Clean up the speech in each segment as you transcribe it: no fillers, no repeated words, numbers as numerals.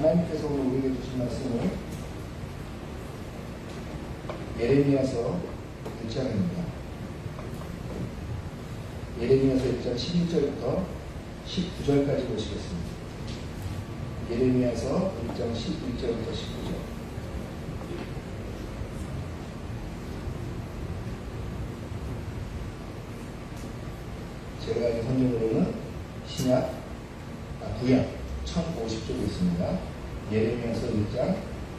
하나님께서 오늘 우리에게 주신 말씀은 예레미야서 1장입니다. 예레미야서 1장 11절부터 19절까지 보시겠습니다. 예레미야서 1장 11절부터 19절. 제가 이 성경으로는 구약 1050쪽에 있습니다. 예레미야서 1장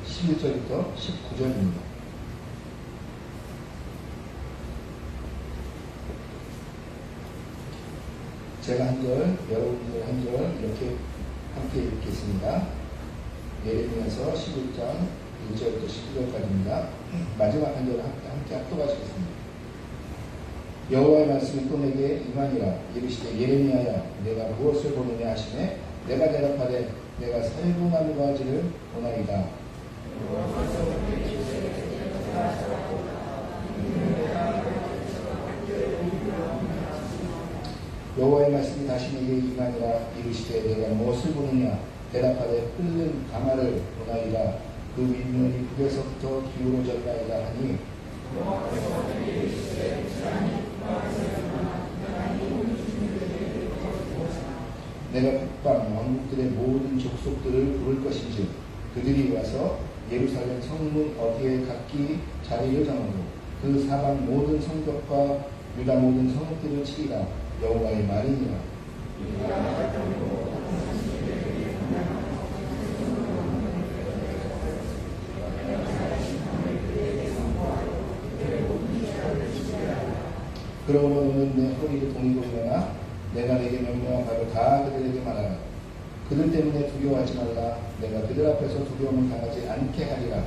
11절부터 19절입니다. 제가 한 절, 여러분들 한 절 이렇게 함께 읽겠습니다. 예레미야서 11장 1절부터 19절까지입니다. 마지막 한 절을 함께 합독하시겠습니다. 여호와의 말씀이 또 내게 임하니라. 이르시되 예레미야야 내가 무엇을 보느냐 하시매 내가 대답하되 내가 살구나무 가지를 보나이다. 여호와의 말씀이 다시 내게 임하니라. 이르시되 내가 무엇을 보느냐 대답하되 끓는 가마를 보나이다. 그 윗면이 북에서부터 기울어졌나이다 하니 내가 북방 왕국들의 모든 족속들을 부를 것인즉 그들이 와서 예루살렘 성문 어디에 각기 자리를 정하고 그 사방 모든 성벽과 유다 모든 성읍들을 치리라. 여호와의 말이니라. 그러므로 너는 내 허리를 동이고 일어나 내가 내게 명령한 바를 다 그들에게 말하라. 그들 때문에 두려워하지 말라. 내가 그들 앞에서 두려움을 당하지 않게 하리라.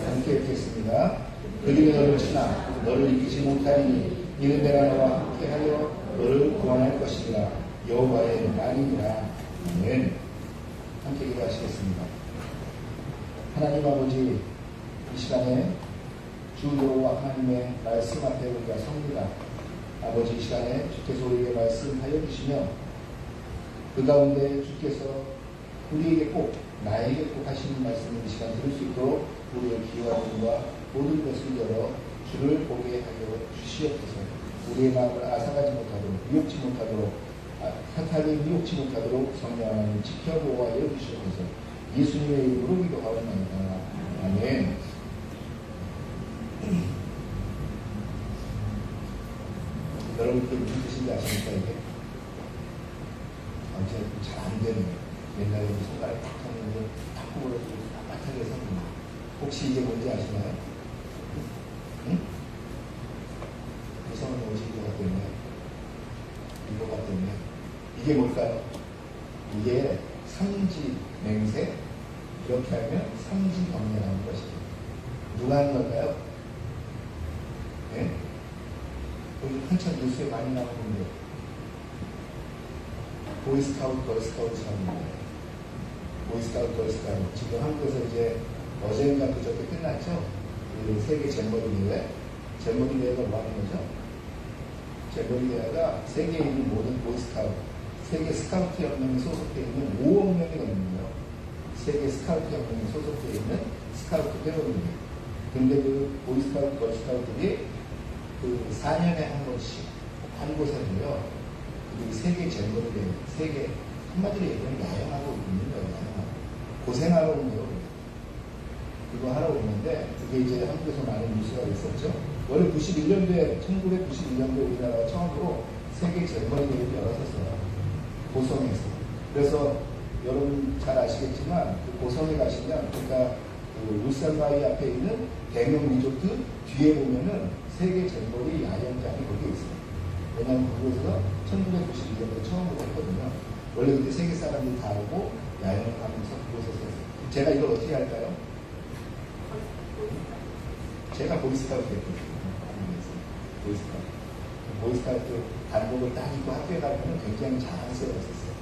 함께 읽겠습니다. 그들이 너를 치나 너를 이기지 못하리니 이는 내가 너와 함께하여 너를 구원할 것이니라. 여호와의 말이니라. 아멘. 함께 기도하시겠습니다. 하나님 아버지, 이 시간에 주 여호와 하나님의 말씀 앞에 우리가 섭니다. 아버지, 이 시간에 주께서 우리에게 말씀하여 주시며 그 가운데 주께서 우리에게 꼭 나에게 꼭 하시는 말씀을 이 시간 들을 수 있도록 우리의 귀와 눈과 모든 것을 열어 주를 보게 하여 주시옵소서. 우리의 마음을 앗아가지 못하도록 미혹지 못하도록 사탄이 미혹지 못하도록 성령 하나님 지켜보아여 주시옵소서. 예수님의 이름으로 기도하옵나이다. 아멘. 여러분 그게 무슨 뜻인지 아십니까? 이게 아무튼 잘 안 되는 옛날에 손가락에 탁 쳤는데 탁 부러지고 빳빳하게 섰는데 혹시 이게 뭔지 아시나요? 응? 무서운 옷이 이거가 때문에 이게 뭘까요? 이게 삼지 맹세, 이렇게 하면 삼지 경례라는 것이죠. 누가 하는 걸까요? 네? 우리 한참 뉴스에 많이 나오는데 보이스카우트, 걸스카우트 하는데 보이스카우트, 걸스카우트 지금 한국에서 이제 어제인가 그저께 끝났죠? 그 세계 잼버리 대회. 잼버리 대회가 뭐 하는 거죠? 잼버리 대회가 세계에 있는 모든 보이스카우트, 세계 스카우트 연맹에 소속되어 있는 5억 명이 넘는데요. 세계 스카우트 연맹에 소속되어 있는 스카우트 회원입니다. 근데 그 보이스카우트, 걸스카우트들이 그 4년에 한 번씩 한 곳에서요, 그 세계 잼버리 대회, 세계, 한마디로 얘기하면 야영하고 있는 거예요. 고생하러 온 거예요. 그거 하러 오는데, 그게 이제 한국에서 많은 뉴스가 있었죠. 원래 91년도에, 1991년도에 우리나라가 처음으로 세계 잼버리 대회를 열었었어요. 고성에서. 그래서 여러분 잘 아시겠지만, 그 고성에 가시면, 그러니까 그 울산바위 앞에 있는 대명 리조트 뒤에 보면은 세계 잼버리 야영장이 거기에 있어요. 왜냐하면 그곳에서 1991년도에 처음으로 했거든요. 원래 그때 세계 사람들이 다 오고 야영을 하면서 그곳에서 했어요. 제가 이걸 어떻게 할까요? 제가 보이스카우트 했거든요. 보이스카우트 단복을 딱 입고 학교에 가면 굉장히 자랑스러웠었어요.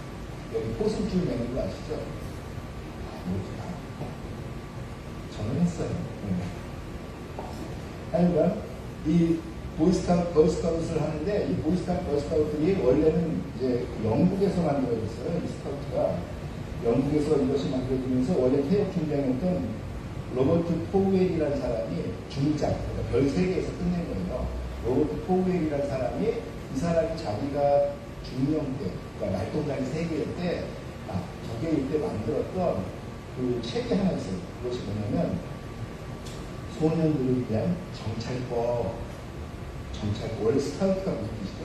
여기 포승줄 매는 거 아시죠? 모르구나. 저는 했어요. 하여간 이 보이스카우트, 걸스카우트를 하는데 이 보이스카우트, 걸스카우트들이 원래는 이제 영국에서 만들어졌어요. 이 스카우트가 영국에서 이것이 만들어지면서 원래 태역 팀장이었던 로버트 포웰이라는 사람이 중장, 그러니까 별 3개에서 끝낸 거예요. 로버트 포웰이라는 사람이 이 사람이 자기가 중년 때, 그러니까 말동산이 3개일 때, 저게 이때 만들었던 그 책이 하나 있어요. 그것이 뭐냐면 소년들을 위한 정찰법. 원래 스카우트가 무슨 뜻이죠?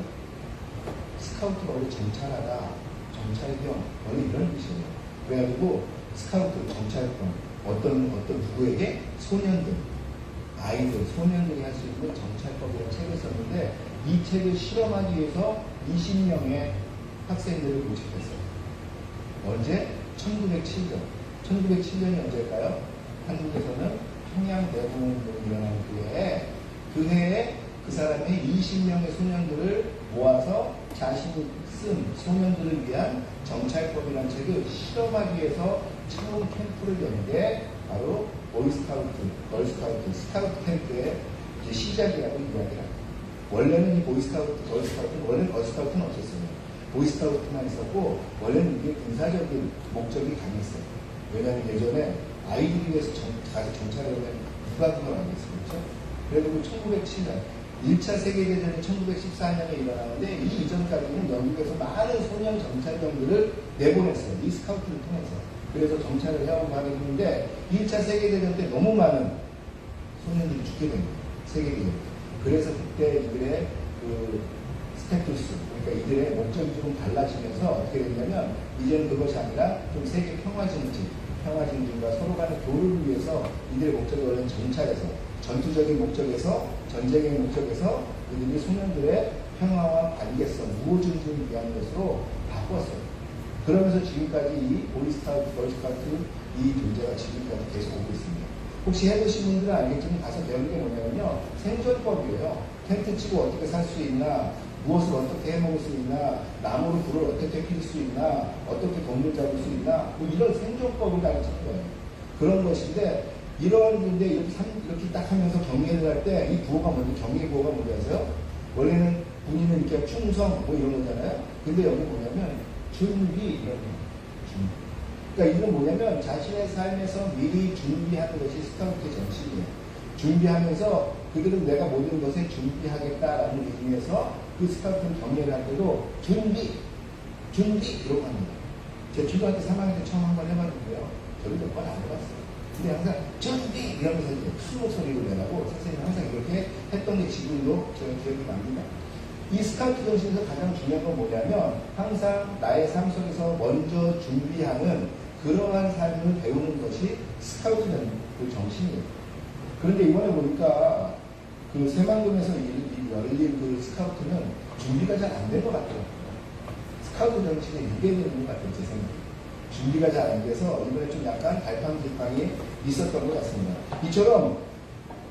스카우트가 원래 정찰하다, 정찰병, 원래 이런 뜻이에요. 그래가지고 스카우트, 정찰병, 어떤 누구에게? 소년들, 아이들, 소년들이 할 수 있는 정찰법이라는 책을 썼는데 이 책을 실험하기 위해서 20명의 학생들을 모집했어요. 언제? 1907년. 1907년이 언제일까요? 한국에서는 평양대공운동이 일어나는 그 해에 그 사람이 20명의 소년들을 모아서 자신이 쓴 소년들을 위한 정찰법이라는 책을 실험하기 위해서 처음 캠프를 연 게 바로 보이스카우트, 걸스카우트, 스카우트 캠프의 이제 시작이라고 이야기를 합니다. 원래는 이 보이스카우트, 걸스카우트는 원래 걸스카우트는 없었어요. 보이스카우트만 있었고 원래는 이게 군사적인 목적이 강했어요. 왜냐하면 예전에 아이들이 위해서 가서 정찰을 하면 누가 그걸 알겠습니까? 그래도 1907년 1차 세계대전이 1914년에 일어나는데 이 이전까지는 영국에서 많은 소년 정찰병들을 내보냈어요. 이 스카우트를 통해서. 그래서 정찰을 해오고 하게 됐는데 1차 세계대전 때 너무 많은 소년들이 죽게 된 거예요. 세계대전 때. 그래서 그때 이들의 그 스태투스, 그러니까 이들의 목적이 조금 달라지면서 어떻게 됐냐면 이제는 그것이 아니라 좀 세계 평화증진과 서로 간의 교류를 위해서 이들의 목적이 원래는 정찰에서 전투적인 목적에서 전쟁의 목적에서 이들이 소년들의 평화와 관계성, 우호증진을 위한 것으로 바꿨어요. 그러면서 지금까지 이 보이스카우트, 걸스카우트 이 존재가 지금까지 계속 오고 있습니다. 혹시 해보신 분들은 알겠지만 가서 배우는 게 뭐냐면요. 생존법이에요. 텐트 치고 어떻게 살 수 있나, 무엇을 어떻게 해먹을 수 있나, 나무로 불을 어떻게 필 수 있나, 어떻게 동물 잡을 수 있나, 뭐 이런 생존법을 가르치는 거예요. 그런 것인데 이런 건데 이렇게 딱 하면서 경례를 할 때 이 구호가 뭔지, 경례 구호가 뭔지 아세요? 원래는 군인은 이렇게 충성 뭐 이런 거잖아요. 근데 여기 뭐냐면 준비 이런 거. 그러니까 이건 뭐냐면 자신의 삶에서 미리 준비하는 것이 스카우트의 정신이에요. 준비하면서 그들은 내가 모든 것에 준비하겠다라는 의미에서 그 스카우트는 경례를 할 때도 준비 이러고 합니다. 제 초등학교 3학년 때 처음 한번 해봤는데요. 저도 몇 번 안 해봤어요. 근데 항상 준비 이러면서 이제 큰 목소리로 내라고 선생님이 항상 이렇게 했던 게 지금도 제가 기억이 납니다. 이 스카우트 정신에서 가장 중요한 건 뭐냐면 항상 나의 삶 속에서 먼저 준비하는 그러한 삶을 배우는 것이 스카우트라는 그 정신이에요. 그런데 이번에 보니까 그 새만금에서 열린 그 스카우트는 준비가 잘 안 된 것 같더라고요. 스카우트 정신에 유배되는 것 같아요, 제 생각에. 준비가 잘 안 돼서 이번에 좀 약간 갈팡질팡이 있었던 것 같습니다. 이처럼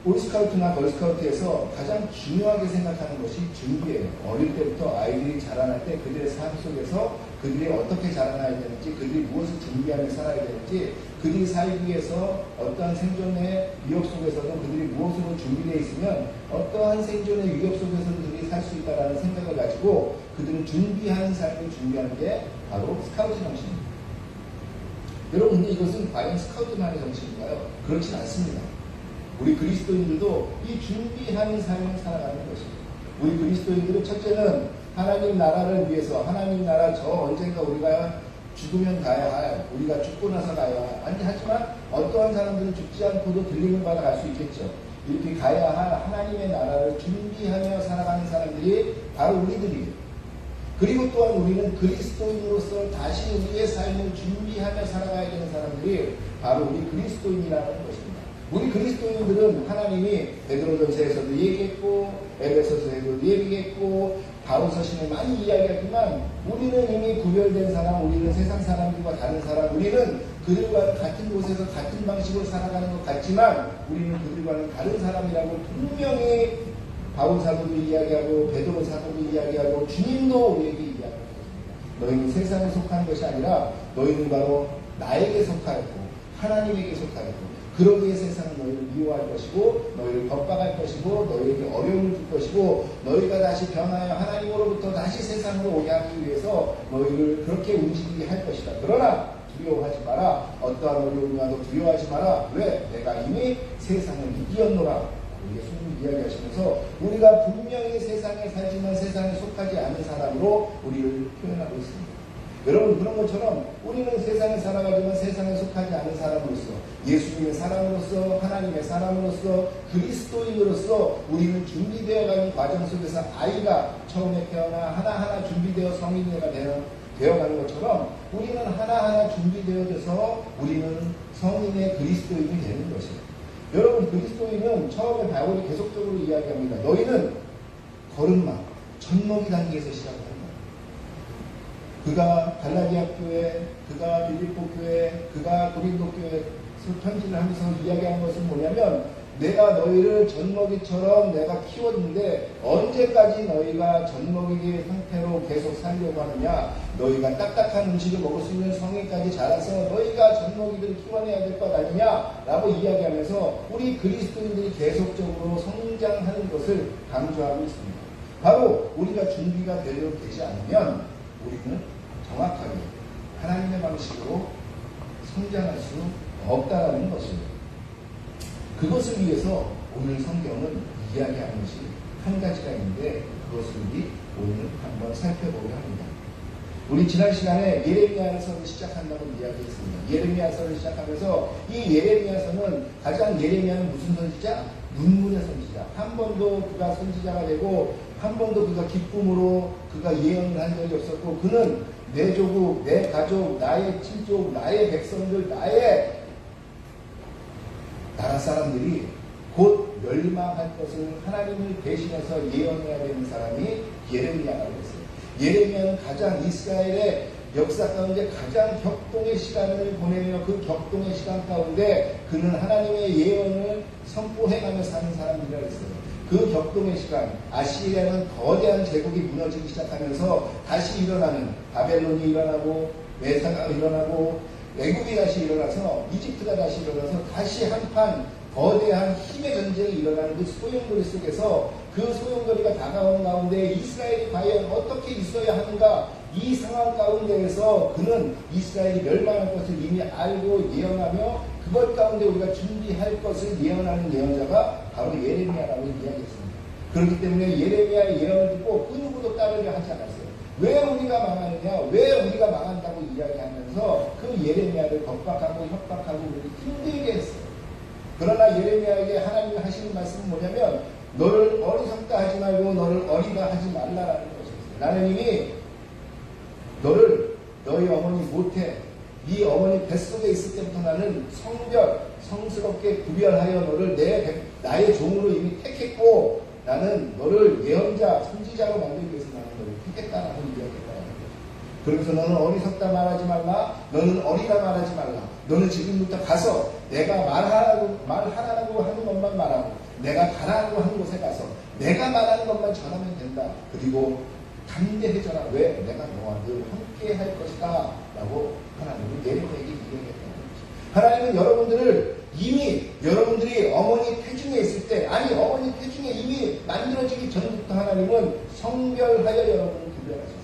보이스카우트나 걸스카우트에서 가장 중요하게 생각하는 것이 준비예요. 어릴 때부터 아이들이 자라날 때 그들의 삶 속에서 그들이 어떻게 자라나야 되는지, 그들이 무엇을 준비하며 살아야 되는지, 그들이 살기 위해서 어떠한 생존의 위협 속에서도 그들이 무엇으로 준비되어 있으면 어떠한 생존의 위협 속에서도 그들이 살 수 있다는 생각을 가지고 그들은 준비하는 삶을 준비하는 게 바로 스카우트 정신입니다. 여러분, 근데 이것은 과연 스카우트만의 정신인가요? 그렇진 않습니다. 우리 그리스도인들도 이 준비하는 삶을 살아가는 것입니다. 우리 그리스도인들은 첫째는 하나님 나라를 위해서, 하나님 나라 저 언젠가 우리가 죽으면 가야 할, 우리가 죽고 나서 가야 할, 아니 하지만 어떠한 사람들은 죽지 않고도 들리는 바가 갈 수 있겠죠. 이렇게 가야 할 하나님의 나라를 준비하며 살아가는 사람들이 바로 우리들이에요. 그리고 또한 우리는 그리스도인으로서 다시 우리의 삶을 준비하며 살아가야 되는 사람들이 바로 우리 그리스도인이라는 것입니다. 우리 그리스도인들은 하나님이 베드로전서에서도 얘기했고 에베소서에도 얘기했고 바울서신에 많이 이야기하지만 우리는 이미 구별된 사람, 우리는 세상 사람들과 다른 사람, 우리는 그들과 같은 곳에서 같은 방식으로 살아가는 것 같지만 우리는 그들과는 다른 사람이라고 분명히 바울 사도도 이야기하고 베드로 사도도 이야기하고 주님도 우리에게 이야기합니다. 너희는 세상에 속한 것이 아니라 너희는 바로 나에게 속하였고 하나님에게 속하였고 그러기에 세상은 너희를 미워할 것이고 너희를 겁박할 것이고 너희에게 어려움을 줄 것이고 너희가 다시 변하여 하나님으로부터 다시 세상으로 오게 하기 위해서 너희를 그렇게 움직이게 할 것이다. 그러나 두려워하지 마라. 어떠한 어려움이 와도 두려워하지 마라. 왜? 내가 이미 세상을 이기었노라. 우리가 소위 이야기하시면서 우리가 분명히 세상에 살지만 세상에 속하지 않은 사람으로 우리를 표현하고 있습니다. 여러분, 그런 것처럼 우리는 세상에 살아가지만 세상에 속하지 않은 사람으로서, 예수님의 사람으로서, 하나님의 사람으로서, 그리스도인으로서 우리는 준비되어가는 과정 속에서 아이가 처음에 태어나 하나하나 준비되어 성인이가 되어가는 것처럼 우리는 하나하나 준비되어져서 우리는 성인의 그리스도인이 되는 것이에요. 여러분, 그리스도인은 처음에 바울이 계속적으로 이야기합니다. 너희는 걸음마, 젖먹이 단계에서 시작합니다. 그가 갈라디아 교회, 그가 빌립보 교회, 그가 고린도 교회 편지를 하면서 이야기하는 것은 뭐냐면 내가 너희를 젖먹이처럼 내가 키웠는데 언제까지 너희가 젖먹이 상태로 계속 살려고 하느냐. 너희가 딱딱한 음식을 먹을 수 있는 성인까지 자라서 너희가 젖먹이들을 키워내야 될 것 아니냐 라고 이야기하면서 우리 그리스도인들이 계속적으로 성장하는 것을 강조하고 있습니다. 바로 우리가 준비가 되지 않으면 우리는 정확하게 하나님의 방식으로 성장할 수 없다라는 것입니다. 그것을 위해서 오늘 성경은 이야기하는 것이 한 가지가 있는데 그것을 우리 오늘 한번 살펴보려 합니다. 우리 지난 시간에 예레미야서를 시작한다고 이야기했습니다. 예레미야서를 시작하면서 이 예레미야서는 가장 예레미야는 무슨 선지자? 눈물의 선지자. 한 번도 그가 선지자가 되고 한 번도 그가 기쁨으로 그가 예언을 한 적이 없었고 그는 내 조국, 내 가족, 나의 친족, 나의 백성들, 나의 나라 사람들이 곧 멸망할 것을 하나님을 대신해서 예언해야 되는 사람이 예레미야라고 했어요. 예레미야는 가장 이스라엘의 역사 가운데 가장 격동의 시간을 보내며 그 격동의 시간 가운데 그는 하나님의 예언을 선포해가며 사는 사람이라고 했어요. 그 격동의 시간, 아시리아는 거대한 제국이 무너지기 시작하면서 다시 일어나는 바벨론이 일어나고 메사가 일어나고 애국이 다시 일어나서 이집트가 다시 일어나서 다시 한판 거대한 힘의 전쟁이 일어나는 그 소용돌이 속에서 그 소용돌이가 다가오는 가운데 이스라엘이 과연 어떻게 있어야 하는가 이 상황 가운데에서 그는 이스라엘이 멸망할 것을 이미 알고 예언하며 그것 가운데 우리가 준비할 것을 예언하는 예언자가 바로 예레미야라고 이야기했습니다. 그렇기 때문에 예레미야의 예언을 듣고 그 누구도 따르려 하지 않았어요. 왜 우리가 망하느냐, 왜 우리가 망한다고 이야기하면서 그 예레미야를 겁박하고 협박하고 우리를 힘들게 했어요. 그러나 예레미야에게 하나님이 하시는 말씀은 뭐냐면 너를 어리석다 하지 말고 너를 어리다 하지 말라라는 것이었어요. 나는 이미 너를 너희 어머니 못해 네 어머니 뱃속에 있을 때부터 나는 성스럽게 구별하여 너를 나의 종으로 이미 택했고 나는 너를 예언자, 선지자로 만들기 위해서 나는 너를 택했다라고 이야기했다. 그러면서 너는 어리석다 말하지 말라, 너는 어리다 말하지 말라. 너는 지금부터 가서 내가 말하라고 하는 것만 말하고 내가 가라고 하는 곳에 가서 내가 말하는 것만 전하면 된다. 그리고 담대해져라. 왜? 내가 너와 늘 함께 할 것이다. 라고 하나님은 예레미야에게 이야기했다는 거죠. 하나님은 여러분들을 이미 여러분들이 어머니 태중에 있을 때 아니 어머니 태중에 이미 만들어지기 전부터 하나님은 성별하여 여러분을 구별하셨어요.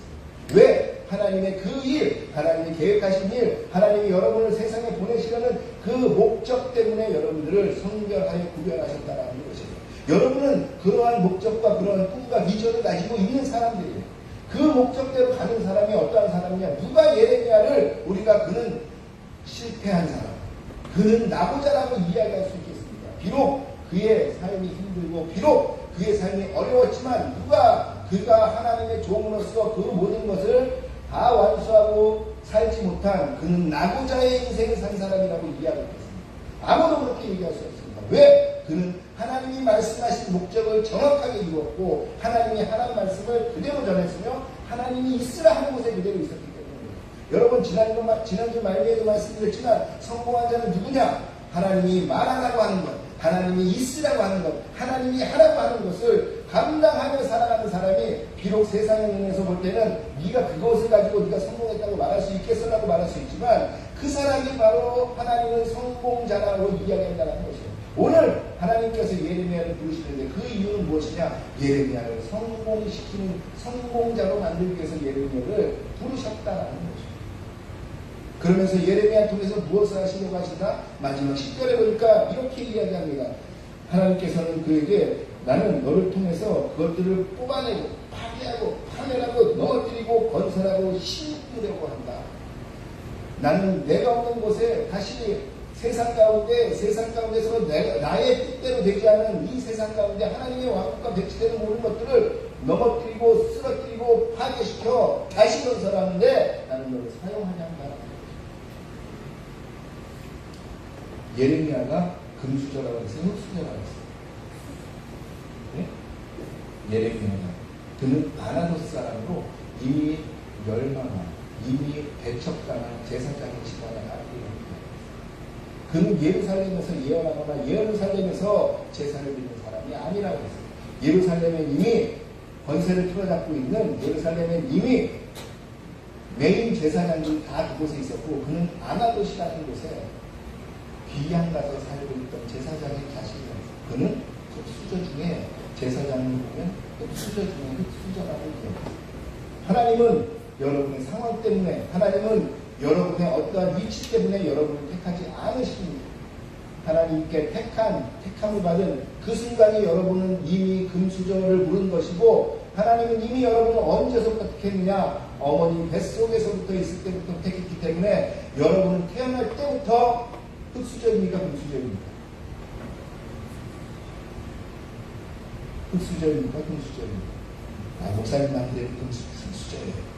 왜? 하나님의 그 일, 하나님이 계획하신 일, 하나님이 여러분을 세상에 보내시려는 그 목적 때문에 여러분들을 성별하여 구별하셨다는 것이에요. 여러분은 그러한 목적과 그러한 꿈과 비전을 가지고 있는 사람들이에요. 그 목적대로 가는 사람이 어떠한 사람이냐? 누가 예레미야를 우리가 그는 실패한 사람, 그는 나고자라고 이야기할 수 있겠습니다. 비록 그의 삶이 힘들고 비록 그의 삶이 어려웠지만 그가 하나님의 종으로서 그 모든 것을 다 완수하고 살지 못한 그는 나고자의 인생을 산 사람이라고 이야기했습니다. 아무도 그렇게 얘기할 수 없습니다. 왜? 그는 하나님이 말씀하신 목적을 정확하게 이루었고 하나님이 하나님 말씀을 그대로 전했으며 하나님이 있으라 하는 곳에 그대로 있었기 때문입니다. 여러분 지난주 말미에도 말씀드렸지만 성공한 자는 누구냐? 하나님이 말하라고 하는 것, 하나님이 있으라고 하는 것, 하나님이 하라고 하는 것을 감당하며 살아가는 사람이 비록 세상의 눈에서 볼 때는 네가 그것을 가지고 네가 성공했다고 말할 수 있겠어라고 말할 수 있지만 그 그 사람이 바로 하나님은 성공자라고 이야기한다는 것이에요. 오늘 하나님께서 예레미야를 부르시는데 그 이유는 무엇이냐? 예레미야를 성공시키는 성공자로 만들기 위해서 예레미야를 부르셨다는 것이죠. 그러면서 예레미야 통해서 무엇을 하시려고 하시나? 마지막 10절에 보니까 이렇게 이야기합니다. 하나님께서는 그에게 나는 너를 통해서 그것들을 뽑아내고 파괴하고 파멸하고 넘어뜨리고 건설하고 심으려고 한다. 나는 내가 없는 곳에 다시 세상 가운데서 나의 뜻대로 되지 않은 이 세상 가운데 하나님의 왕국과 배치되는 모든 것들을 넘어뜨리고 쓰러뜨리고 파괴시켜 다시 건설하는데 나는 너를 사용하지 않는다. 예레미야가 금수저라고 해서 흙수저라고 했어요. 네? 예레미야가 그는 아나도스 사람으로 이미 멸망한 이미 배척당한 제사장의 집안에 아들입니다. 그는 예루살렘에서 예언하거나 예루살렘에서 제사를 드리는 사람이 아니라고 했어요. 예루살렘에 이미 권세를 틀어잡고 있는 예루살렘에 이미 메인 제사장들이 다 그곳에 있었고 그는 아나도시라는 곳에 귀양 가서 살고 있던 제사장의 자식이었어요. 그는 흙수저 중에 제사장을 보면 흙수저 중에 흙수저라고 얘기해요. 하나님은 여러분의 상황 때문에 하나님은 여러분의 어떠한 위치 때문에 여러분을 택하지 않으십니다. 하나님께 택함을 받은 그 순간에 여러분은 이미 금수저를 물은 것이고 하나님은 이미 여러분을 언제서부터 택했느냐? 어머니 뱃속에서부터 있을 때부터 택했기 때문에 여러분은 태어날 때부터 흙수저입니까? 금수저입니까? 흙수저입니까? 금수저입니까? 목사님한테 금수저예요.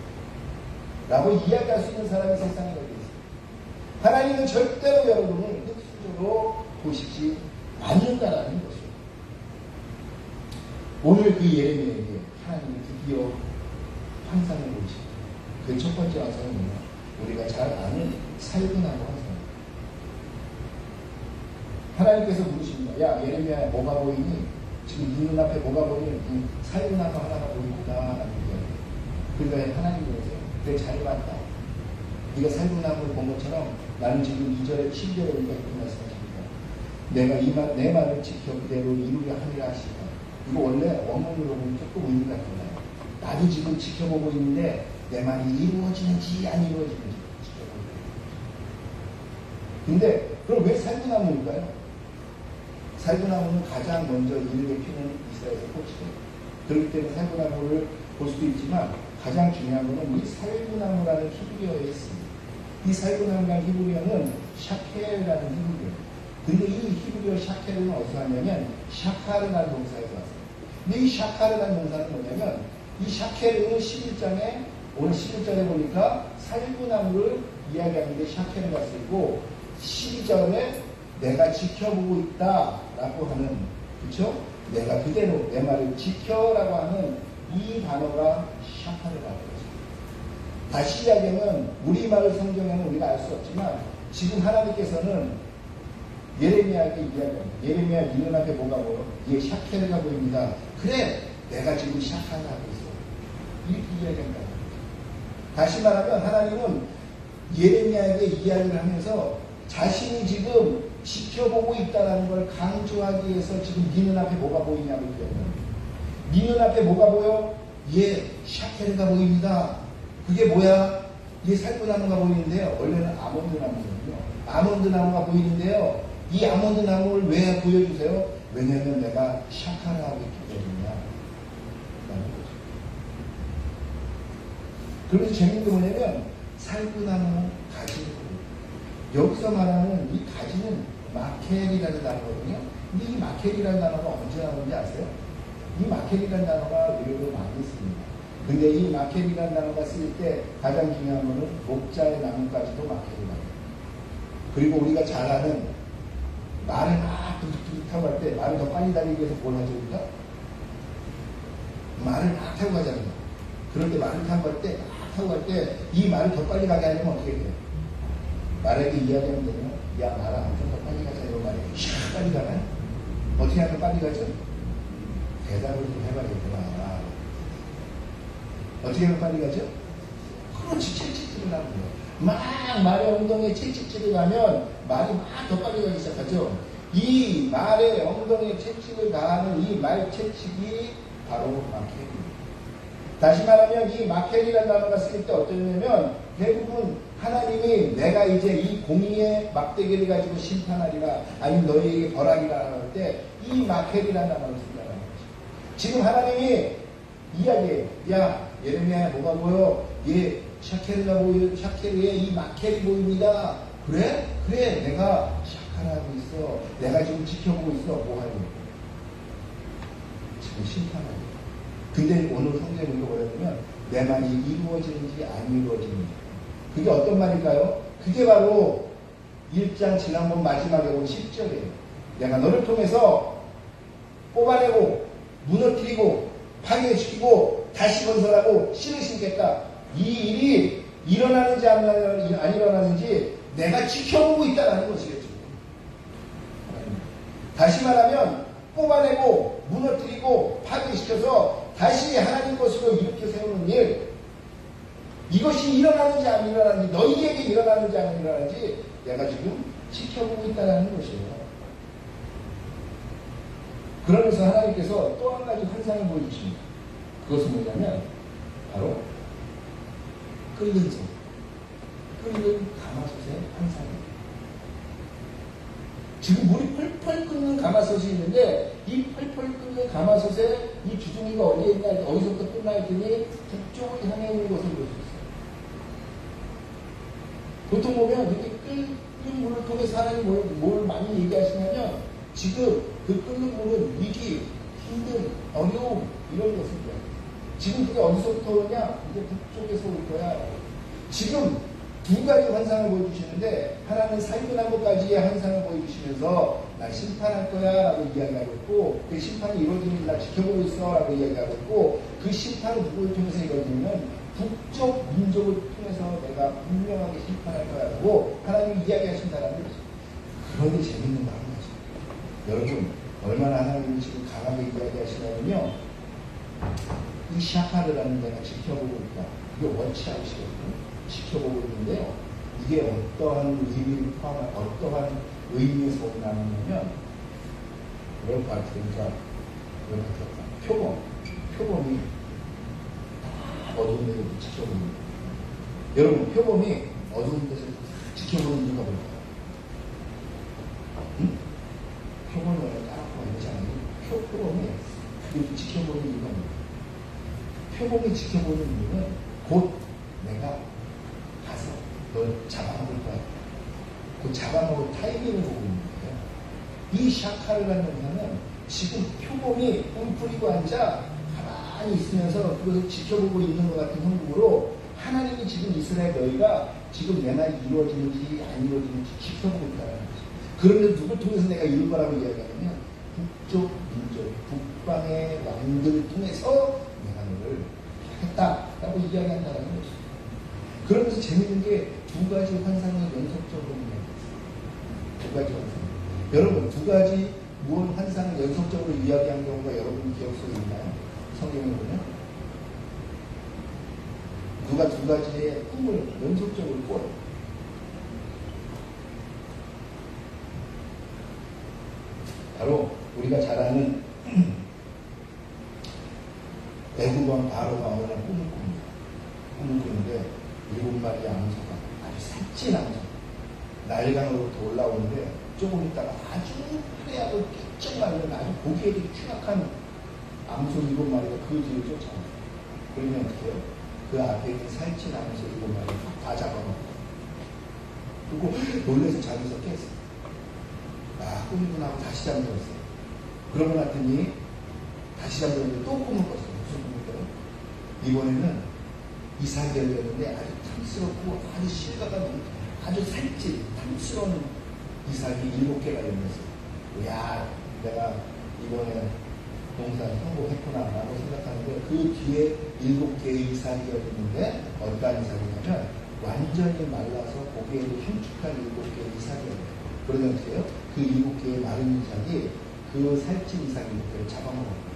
라고 이야기할 수 있는 사람이 세상에 어디 있어요? 하나님은 절대로 여러분을 흙수저로 보시지 않는다라는 것이죠. 오늘 그 예레미야에게 하나님이 드디어 환상을 보이십니다. 그 첫 번째 환상은 뭐냐? 우리가 잘 아는 살근하고 환상. 하나님께서 물으십니다. 야 예레미야 뭐가 보이니? 지금 네 눈앞에 뭐가 보이니? 살근하고 하나가 보인다 라는 거예요. 그러니까 하나님께서 그래 잘 봤다. 네가 살구나무를 본 것처럼 나는 지금 2절에 7절에 우리가 이렇게 말씀하십니다. 내가 내 말을 지켜 그대로 이루려 하리라 하시다. 이거 원래 원문으로 보면 조금 의미가 달라요. 나도 지금 지켜보고 있는데 내 말이 이루어지는지 안 이루어지는지 지켜보고 있어요. 근데 그럼 왜 살구나무일까요? 살구나무는 가장 먼저 인류에 피는 이스라엘에서 꽃이에요. 그렇기 때문에 살구나무를 볼 수도 있지만 가장 중요한 것은 이 살구나무라는 히브리어에 있습니다. 이 살구나무라는 히브리어는 샤켈이라는 히브리어예요. 근데 이 히브리어 샤켈은 어디서 왔냐면 샤카르라는 동사에서 왔어요. 근데 이 샤카르라는 동사는 뭐냐면 이 샤켈은 11장에 오늘 11절에 보니까 살구나무를 이야기하는데 샤켈이가 쓰이고 12절에 내가 지켜보고 있다라고 하는 그렇죠? 내가 그대로 내 말을 지켜라고 하는 이 단어가 샤카르라고 하죠. 다시 이야기하면 우리말 성경에는 우리가 알 수 없지만 지금 하나님께서는 예레미야에게 이야기합니다. 예레미야 네 눈앞에 뭐가 보여? 얘 샤케르가 보입니다. 그래 내가 지금 샤카를 하고 있어. 이렇게 이야기한다. 다시 말하면 하나님은 예레미야에게 이야기를 하면서 자신이 지금 지켜보고 있다는 걸 강조하기 위해서 지금 네 눈앞에 뭐가 보이냐고 얘기합니다. 네 눈앞에 뭐가 보여? 얘 샤케르가 보입니다. 그게 뭐야? 얘 살구나무가 보이는데요. 원래는 아몬드 나무거든요. 아몬드 나무가 보이는데요. 이 아몬드 나무를 왜 보여주세요? 왜냐하면 내가 샤카를 하고 있기 때문이야. 라는 거죠. 그래서 재밌는 게 뭐냐면 살구나무 가지를 여기서 말하는 이 가지는 마켈이라는 단어거든요. 근데 이 마켈이라는 단어가 언제 나오는지 아세요? 이 마켈이라는 단어가 의외로 많이 씁니다. 근데 이 마켈이라는 단어가 쓰일 때 가장 중요한 것은 목자의 나무까지도 마켈이라고. 그리고 우리가 잘 아는 말을 막 뚝뚝뚝 타고 갈 때 말을 더 빨리 달리기 위해서 뭘 하죠 우리가? 말을 막 타고 가잖아요. 그럴 때 말을 타고 갈 때 막 타고 갈 때 이 말을 더 빨리 가게 하려면 어떻게 돼요? 말에게 이야기하면 되면 야 말아 좀 더 빨리 가자 이런 말이 샥 빨리 가나요? 어떻게 하면 빨리 가죠? 대답을 좀 해봐야겠구나. 어떻게 하면 빨리 가죠? 그렇지 칠칠칠을 하는 거예요. 막 말의 엉덩이에 채찍질을 가면 말이 막 더 빨리 가기 시작하죠. 이 말의 엉덩이에 채찍을 가하는 이 말 채찍이 바로 마켈입니다. 다시 말하면 이 마켈이라는 단어가 쓰일 때 어떠냐면 대부분 하나님이 내가 이제 이 공의의 막대기를 가지고 심판하리라 아니면 너희에게 벌하리라 할 때 이 마켈이라는 단어를 쓴다는 거죠. 지금 하나님이 이야기해요. 야 예레미야 뭐가 보여? 얘 샤케르가 보여. 샤케르의 이 마켈이 보입니다. 그래? 그래 내가 샤카라고 있어. 내가 지금 지켜보고 있어. 뭐 하려고? 지금 심판하고. 근데 오늘 성경에 뭐냐면 내 말이 이루어지는지 안 이루어지는지. 그게 어떤 말일까요? 그게 바로 1장 지난번 마지막에 온 10절이에요. 내가 너를 통해서 뽑아내고 무너뜨리고 파괴시키고 다시 건설하고 씨를 심겠다. 이 일이 일어나는지 안 일어나는지 내가 지켜보고 있다는 것이겠죠. 다시 말하면 뽑아내고 무너뜨리고 파괴시켜서 다시 하나님 것으로 일으켜 세우는 일, 이것이 일어나는지 안 일어나는지, 너희에게 일어나는지 안 일어나는지 내가 지금 지켜보고 있다는 것이에요. 그러면서 하나님께서 또 한 가지 환상을 보여주십니다. 그것은 뭐냐면 바로 끓는 소, 끓는 가마솥의 환상입니다. 지금 물이 펄펄 끓는 가마솥이 있는데 이 펄펄 끓는 가마솥에 이 주둥이가 어디에 있나, 어디서부터 끝나 있더니 북쪽을 향해 있는 것을 볼 수 있어요. 보통 보면 이렇게 끓는 물을 통해서 하나님이 뭘 많이 얘기하시냐면 지금 그 끓는 물은 위기, 힘든, 어려움 이런 것을 얘기해요. 지금 그게 어디서부터 오냐? 이제 북쪽에서 올 거야. 지금 두 가지 환상을 보여주시는데 하나는 살균나무까지의 환상을 보여주시면서 날 심판할 거야 라고 이야기하고 있고 그 심판이 이루어지는 날 지켜보고 있어 라고 이야기하고 있고 그 심판은 누구를 통해서 이루어지냐면 북쪽 민족을 통해서 내가 분명하게 심판할 거야 라고 하나님이 이야기하신다는 거죠. 그런데 재밌는 말은 거죠. 여러분 얼마나 하나님이 지금 강하게 이야기하시냐면요, 이 샤파르라는 데가 지켜보고 있다. 이게 원치아웃이거든요. 지켜보고 있는데요. 이게 어떠한 의미를 포함한 어떠한 의미에서 나누냐면 그럴 것 같으니까 표범이 어두운 데서 지켜보는 거예요. 여러분 표범이 어두운 데서 지켜보는 이유가 뭘까요? 응? 표범이 원래 까맣고 있지 않아요? 표범이 그렇게 지켜보는 이유가 뭐예요? 표범이 지켜보는 이유는 곧 내가 가서 널 잡아먹을 거야. 그 잡아먹을 타이밍을 보고 있는 거예요. 이 샤카르라는 의사는 지금 표범이 웅크리고 앉아 가만히 있으면서 그것을 지켜보고 있는 것 같은 형국으로 하나님이 지금 이스라엘 너희가 지금 내 말이 이루어지는지 안 이루어지는지 지켜보고 있다는 거죠. 그런데 누굴 통해서 내가 이룰 거라고 이야기하냐면 북쪽 민족, 북방의 왕들을 통해서 내가 너를 했다라고 이야기한다는 거죠. 그러면서 재밌는 게 두 가지 환상을 연속적으로 이야기했어요. 두 가지 환상. 여러분 두 가지 무언 환상을 연속적으로 이야기한 경우가 여러분 기억 속에 있나요? 성경에 보면 누가 두 가지의 꿈을 연속적으로 꿔요. 바로 우리가 잘 아는 애국왕 바로가 어느 날 꿈을 꿉니다. 꿈을 꾸는데 7마리의 암소가 아주 살찐 암소 날강으로부터 올라오는데 조금 있다가 아주 화려하고 삐쩍 말린 아주 보기에도 흉악한 암소 7마리가 그 뒤를 쫓아와요. 그러면 어떻게 해요? 그 앞에 있는 살찐 암소 7마리를 다 잡아먹고 그리고 놀래서 잠에서 깼어요. 아 꿈이구나 하고 다시 잠들었어요. 그러고 났더니 다시 잠들었는데 또 꿈을 꿨어요. 무슨 꿈을 꿔요? 이번에는 이삭이었는데 아주 탐스럽고 아주 실과가 아주 살찐 탐스러운 이삭이 7개가 열렸어요. 야 내가 이번에 농사 성공했구나 라고 생각하는데 그 뒤에 7개의 이삭이 열렸는데 어떤 이삭이냐면 완전히 말라서 보기에도 흉측한 7개의 이삭이었어요. 그러면 어떻게 해요? 그 7개의 마른 이삭이 그 살찐 이삭 7개를 잡아먹어요.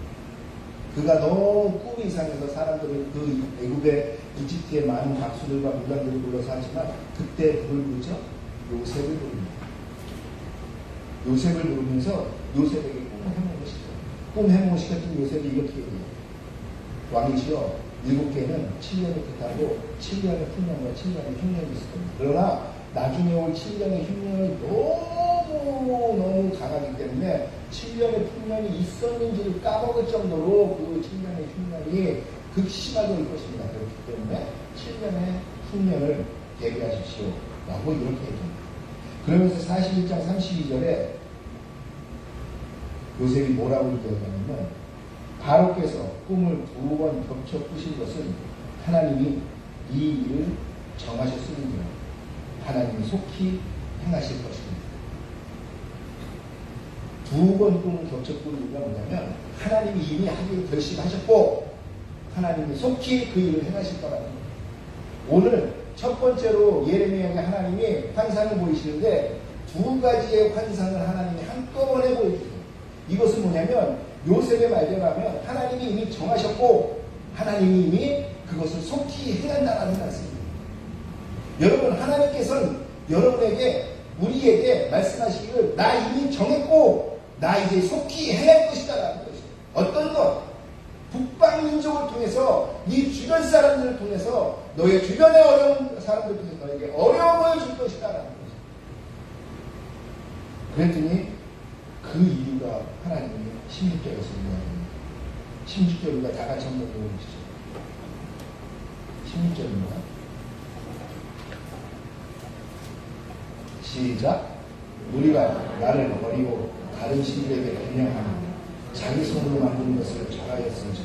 그가 너무 꿈이 이상해서 사람들이 그 애굽의 이집트의 많은 박수들과 문단들을 불러서 하지만 그때 누굴 부르죠? 요셉을 부릅니다. 요셉을 부르면서 요셉에게 꿈을 해몽을 시켜요. 꿈 해몽을 시켰던 요셉이 이렇게 얘기해요. 왕이시여, 7개는 7년이 끝나고 7년의 풍년과 7년의 흉년이 있을 겁니다. 그러나 나중에 올 7년의 흉년이 너무 강하기 때문에 7년의 풍년이 있었는지를 까먹을 정도로 그 7년의 흉년이 극심하게 올 것입니다. 그렇기 때문에 7년의 흉년을 대비하십시오. 라고 이렇게 얘기합니다. 그러면서 41장 32절에 요셉이 뭐라고 얘기하냐면 바로께서 꿈을 2번 겹쳐 꾸신 것은 하나님이 이 일을 정하셨으므로 하나님이 속히 행하실 것입니다. 2번 꿈을 겹쳐 꾸는 이유가 뭐냐면 하나님이 이미 하기로 결심하셨고 하나님이 속히 그 일을 행하실 거라는 거예요. 오늘 첫 번째로 예레미야에게 하나님이 환상을 보이시는데 2가지의 환상을 하나님이 한꺼번에 보여주세요. 이것은 뭐냐면 요셉의 말대로 하면 하나님이 이미 정하셨고 하나님이 이미 그것을 속히 행한다는 말씀입니다. 여러분, 하나님께서는 여러분에게 우리에게 말씀하시기를 나 이미 정했고 나 이제 속히 행할 것이다라는 것이에요. 어떤 것? 북방민족을 통해서 네 주변 사람들을 통해서 너의 주변의 어려운 사람들을 통해서 너에게 어려움을 줄 것이다라는 거죠. 그랬더니 그 이유가 하나님이 16절에서 이야기합니다. 16절 우리가 다 같이 한번 읽어보시죠. 16절입니다. 시작. 우리가 나를 버리고 다른 신들에게 분양하며 자기 손으로 만든 것을 절하였은지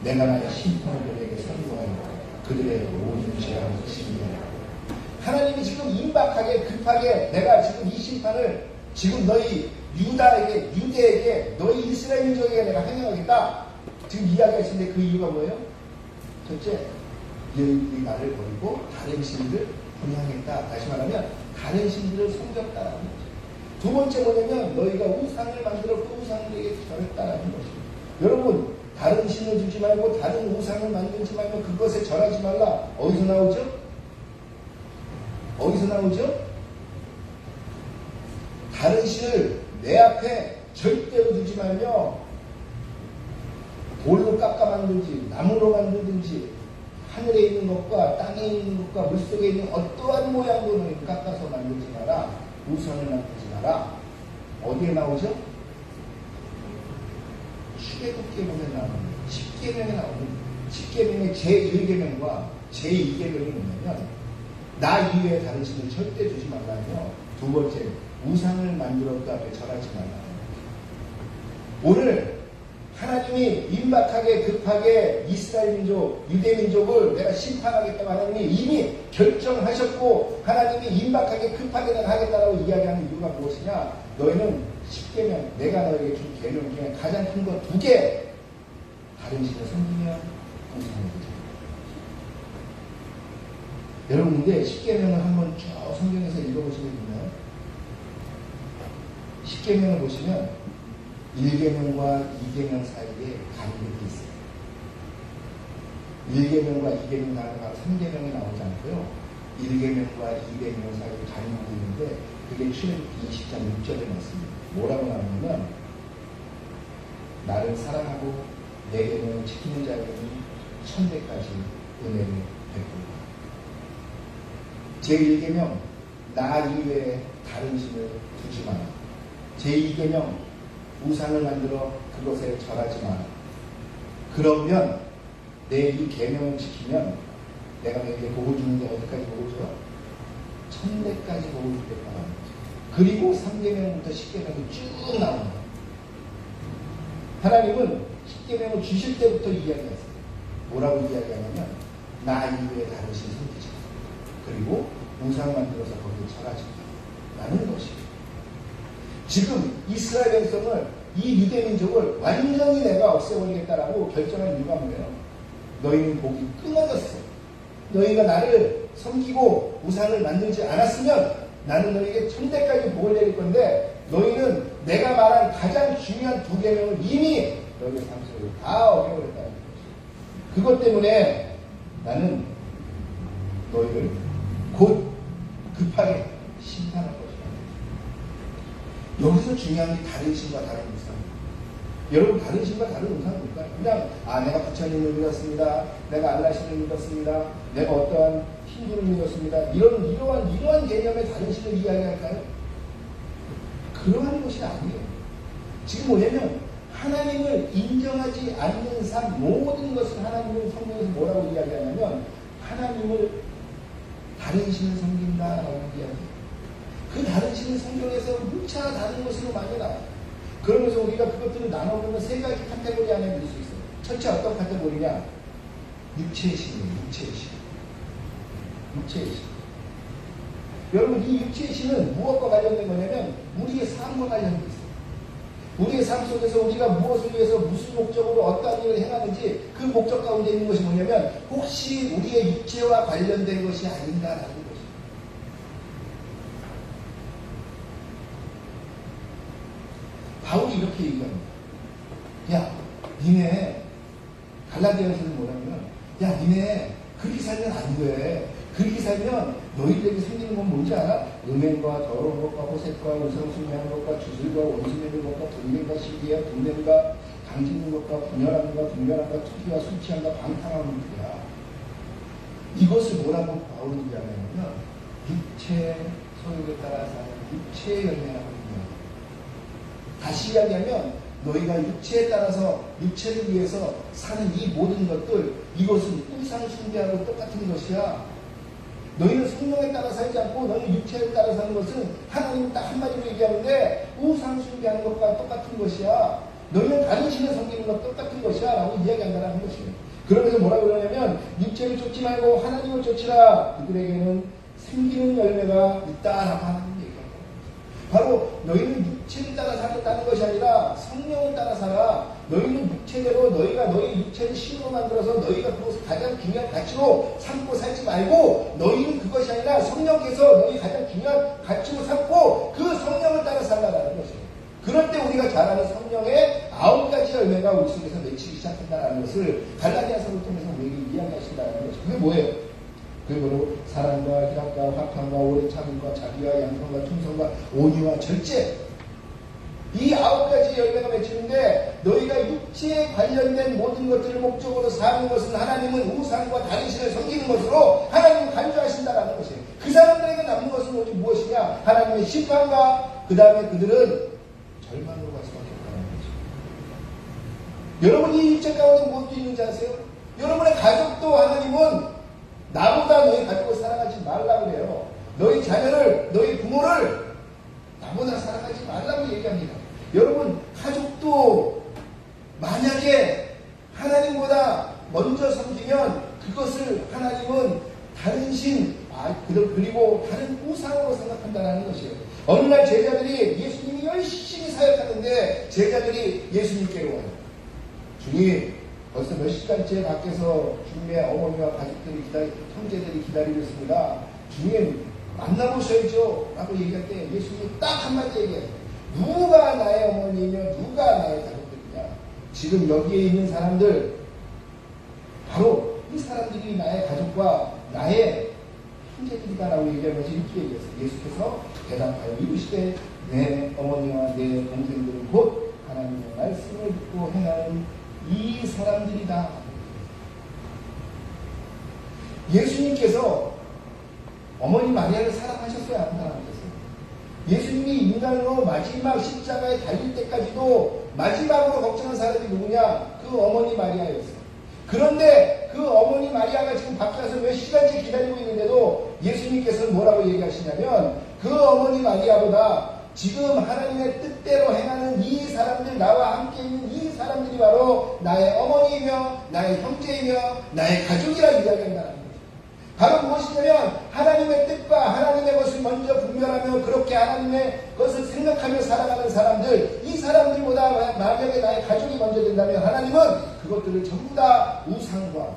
내가 나의 심판을 그들에게 선고하여 그들의 모든 죄악을 징계하라. 하나님이 지금 임박하게 급하게 내가 지금 이 심판을 지금 너희 유대에게 너희 이스라엘 민족에게 내가 행하겠다. 지금 이야기하시는데 그 이유가 뭐예요? 첫째, 너희들이 나를 버리고 다른 신들을 분양했다. 다시 말하면 다른 신들을 섬겼다라는 거죠. 두 번째 뭐냐면 너희가 우상을 만들어 그 우상들에게 절했다라는 것입니다. 여러분, 다른 신을 주지 말고 다른 우상을 만들지 말고 그것에 절하지 말라. 어디서 나오죠? 어디서 나오죠? 다른 신을 내 앞에 절대로 두지 말며 돌로 깎아 만들지 나무로 만들든지 하늘에 있는 것과 땅에 있는 것과 물속에 있는 어떠한 모양도 너희 깎아서 만들지 마라. 우상을 만들지 마라. 어디에 나오죠? 출애굽기에 나오는 10계명에 나오는 10계명의 제1계명과 제2계명이 뭐냐면 나 이외에 다른 신을 절대 두지 말라며 두 번째 우상을 만들어 그 앞에 절하지 말라. 오늘 하나님이 임박하게 급하게 이스라엘 민족, 유대 민족을 내가 심판하겠다고 하나님이 이미 결정하셨고 하나님이 임박하게 급하게 내가 하겠다라고 이야기하는 이유가 무엇이냐? 너희는 10계명, 내가 너에게 준 계명 중에 가장 큰 거 2개, 다른 신을 섬기면 우상을 두지. 여러분, 근데 10계명을 한번 쭉 성경에서 읽어보시면 있나요? 10계명을 보시면 1계명과 2계명 사이에 간격이 있어요. 1계명과 2계명 나눠가 3계명이 나오지 않고요. 1계명과 2계명 사이에 간격이 있는데 그게 출애굽기 20장 6절에 나왔습니다. 뭐라고 나오냐면 나를 사랑하고 내 계명을 지키는 자에게는 천대까지 은혜를 베풀라. 제1계명 나 이외에 다른 신을 두지 마라. 제2계명 우상을 만들어 그것에 절하지 마라. 그러면 내 이 계명을 지키면 내가 너에게 복을 주는데 어디까지 복을 줘요? 천대까지 복을 주겠다는 거죠. 그리고 3계명부터 10계명이 쭉 나옵니다. 하나님은 10계명을 주실 때부터 이야기했어요. 뭐라고 이야기하냐면 나 이외에 다른 신 섬기지 마. 그리고 우상 만들어서 거기에 절하지 마. 라는 것입니다. 지금 이스라엘 백성을 이 유대 민족을 완전히 내가 없애버리겠다라고 결정한 이유가 뭐예요? 너희는 복이 끊어졌어. 너희가 나를 섬기고 우상을 만들지 않았으면 나는 너희에게 천대까지 복을 내릴 건데 너희는 내가 말한 가장 중요한 두 계명을 이미 너희의 삶 속에 다 어겨버렸다는 것이. 그것 때문에 나는 너희를 곧 급하게 심판할 것이다. 여기서 중요한 게 다른 신과 다른 우상. 여러분, 다른 신과 다른 우상은 뭘까요? 그냥 내가 부처님을 믿었습니다. 내가 알라신을 믿었습니다. 내가 어떠한 힌두를 믿었습니다. 이러한 개념의 다른 신을 이야기할까요? 그러한 것이 아니에요. 지금 뭐냐면 하나님을 인정하지 않는 삶, 모든 것을 하나님을 성경에서 뭐라고 이야기하냐면 하나님을 다른 신을 섬긴다라고 이야기해요. 그 다른 신을 성경에서 무차 다른 것으로 많이 나와요. 그러면서 우리가 그것들을 나눠보면 세 가지 카테고리 안에 넣을 수 있어요. 첫째 어떤 카테고리냐? 육체의 신이에요. 육체의 신. 육체의 신. 여러분, 이 육체의 신은 무엇과 관련된 거냐면 우리의 삶과 관련돼 있어요. 우리의 삶 속에서 우리가 무엇을 위해서 무슨 목적으로 어떠한 일을 행하는지 그 목적 가운데 있는 것이 뭐냐면 혹시 우리의 육체와 관련된 것이 아닌가라는 것입니다. 바울이 이렇게 얘기합니다. 야, 니네 갈라디아에서는 뭐냐면 니네 그렇게 살면 안 돼. 그렇게 살면 너희들에게 생기는 건 뭔지 알아? 음행과 더러운 것과 호색과 우상숭배하는 것과 주술과 원수되는 것과 분쟁과 시기와 분냄과 강짓는 것과 분열함과 분별함과 투기와 술 취함과 방탕함은 그야. 이것을 뭐라고 바울이 얘기하냐면 육체의 소욕에 따라 사는 육체의 열매라고 얘기합니다. 다시 이야기하면 너희가 육체에 따라서 육체를 위해서 사는 이 모든 것들, 이것은 우상 숭배하고 똑같은 것이야. 너희는 성령에 따라 살지 않고 너희 육체에 따라 사는 것은 하나님 딱 한마디로 얘기하는데 우상 숭배하는 것과 똑같은 것이야. 너희는 다른 신을 섬기는 것 똑같은 것이야 라고 이야기한다는 것이에요. 그러면서 뭐라고 그러냐면 육체를 쫓지 말고 하나님을 쫓으라. 그들에게는 생기는 열매가 있다라고 하는 얘기예요. 바로 너희는 육체를 따라 살겠다는 것이 아니라 성령을 따라 살아. 너희는 육체대로 너희가 너희 육체를 신으로 만들어서 너희가 그것을 가장 중요한 가치로 삼고 살지 말고 너희는 그것이 아니라 성령께서 너희 가장 중요한 가치로 삼고 그 성령을 따라 살라라는 것이에요. 그럴 때 우리가 잘 아는 성령의 9가지 열매가 우리 속에서 맺히기 시작한다는 것을 갈라디아서를 통해서 우리에게 이야기하신다는 것이죠. 그게 뭐예요? 그게 바로 사랑과 희락과 화평과 오래 참음과 자비와 양선과 충성과 온유와 절제. 이 9가지 열매가 맺히는데 너희가 육체에 관련된 모든 것들을 목적으로 사는 것은 하나님은 우상과 다른 신을 섬기는 것으로 하나님은 간주하신다라는 것이에요. 그 사람들에게 남는 것은 오직 무엇이냐? 하나님의 심판과 그 다음에 그들은 절망으로 갈 수밖에 없다는 거죠. 여러분, 이 육체 가운데 무엇도 있는지 아세요? 여러분의 가족도 하나님은 나보다 너희 가족을 사랑하지 말라고 그래요. 너희 자녀를, 너희 부모를 나보다 사랑하지 말라고 얘기합니다. 여러분, 가족도 만약에 하나님보다 먼저 섬기면 그것을 하나님은 다른 신, 그리고 다른 우상으로 생각한다는 것이에요. 어느 날 제자들이 예수님이 열심히 사역하는데 제자들이 예수님께로 와요. 주님, 벌써 몇 시간째 밖에서 주님의 어머니와 가족들이 형제들이 기다리고 있습니다. 주님, 만나보셔야죠 라고 얘기할 때 예수님이 딱 한마디 얘기해요. 누가 나의 어머니이며 누가 나의 가족들이냐? 지금 여기에 있는 사람들, 바로 이 사람들이 나의 가족과 나의 형제들이다 라고 얘기하면서 이렇게 얘기했어요. 예수께서 대답하여 이르시되 내 어머니와 내 동생들은 곧 하나님의 말씀을 듣고 행하는 이 사람들이다. 예수님께서 어머니 마리아를 사랑하셨어요? 안 사랑하셨어요? 예수님이 인간으로 마지막 십자가에 달릴 때까지도 마지막으로 걱정한 사람이 누구냐? 그 어머니 마리아였어요. 그런데 그 어머니 마리아가 지금 밖에서 몇 시간째 기다리고 있는데도 예수님께서는 뭐라고 얘기하시냐면 그 어머니 마리아보다 지금 하나님의 뜻대로 행하는 이 사람들, 나와 함께 있는 이 사람들이 바로 나의 어머니이며 나의 형제이며 나의 가족이라 이야기한다는 거죠. 바로 무엇이냐면 하나님의 뜻과 하나님의 것을 먼저 분별하며 그렇게 하나님의 것을 생각하며 살아가는 사람들, 이 사람들보다 만약에 나의 가족이 먼저 된다면 하나님은 그것들을 전부 다 우상과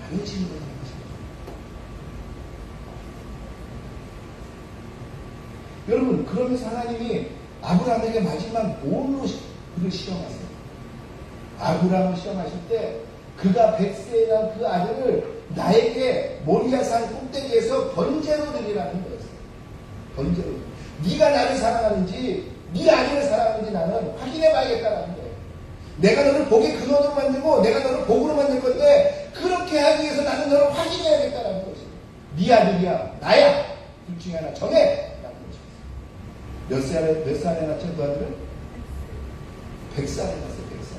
다른 신으로 하는 것입니다. 여러분, 그러면서 하나님이 아브라함에게 마지막 뭘로 그를 시험하세요? 아브라함을 시험하실 때 그가 백세에 난 그 아들을 나에게 모리아산 꼭대기에서 번제로 드리라는 거였어요. 번제로. 네가 나를 사랑하는지 네 아들을 사랑하는지 나는 확인해 봐야겠다는 거예요. 내가 너를 복의 근원으로 만들고 내가 너를 복으로 만들 건데 그렇게 하기 위해서 나는 너를 확인해야겠다는 거지. 네 아들이야 나야 둘 중에 하나 정해 라는 거죠. 몇 살에 낳죠 그 아들은? 100살에 낳았어요. 100살.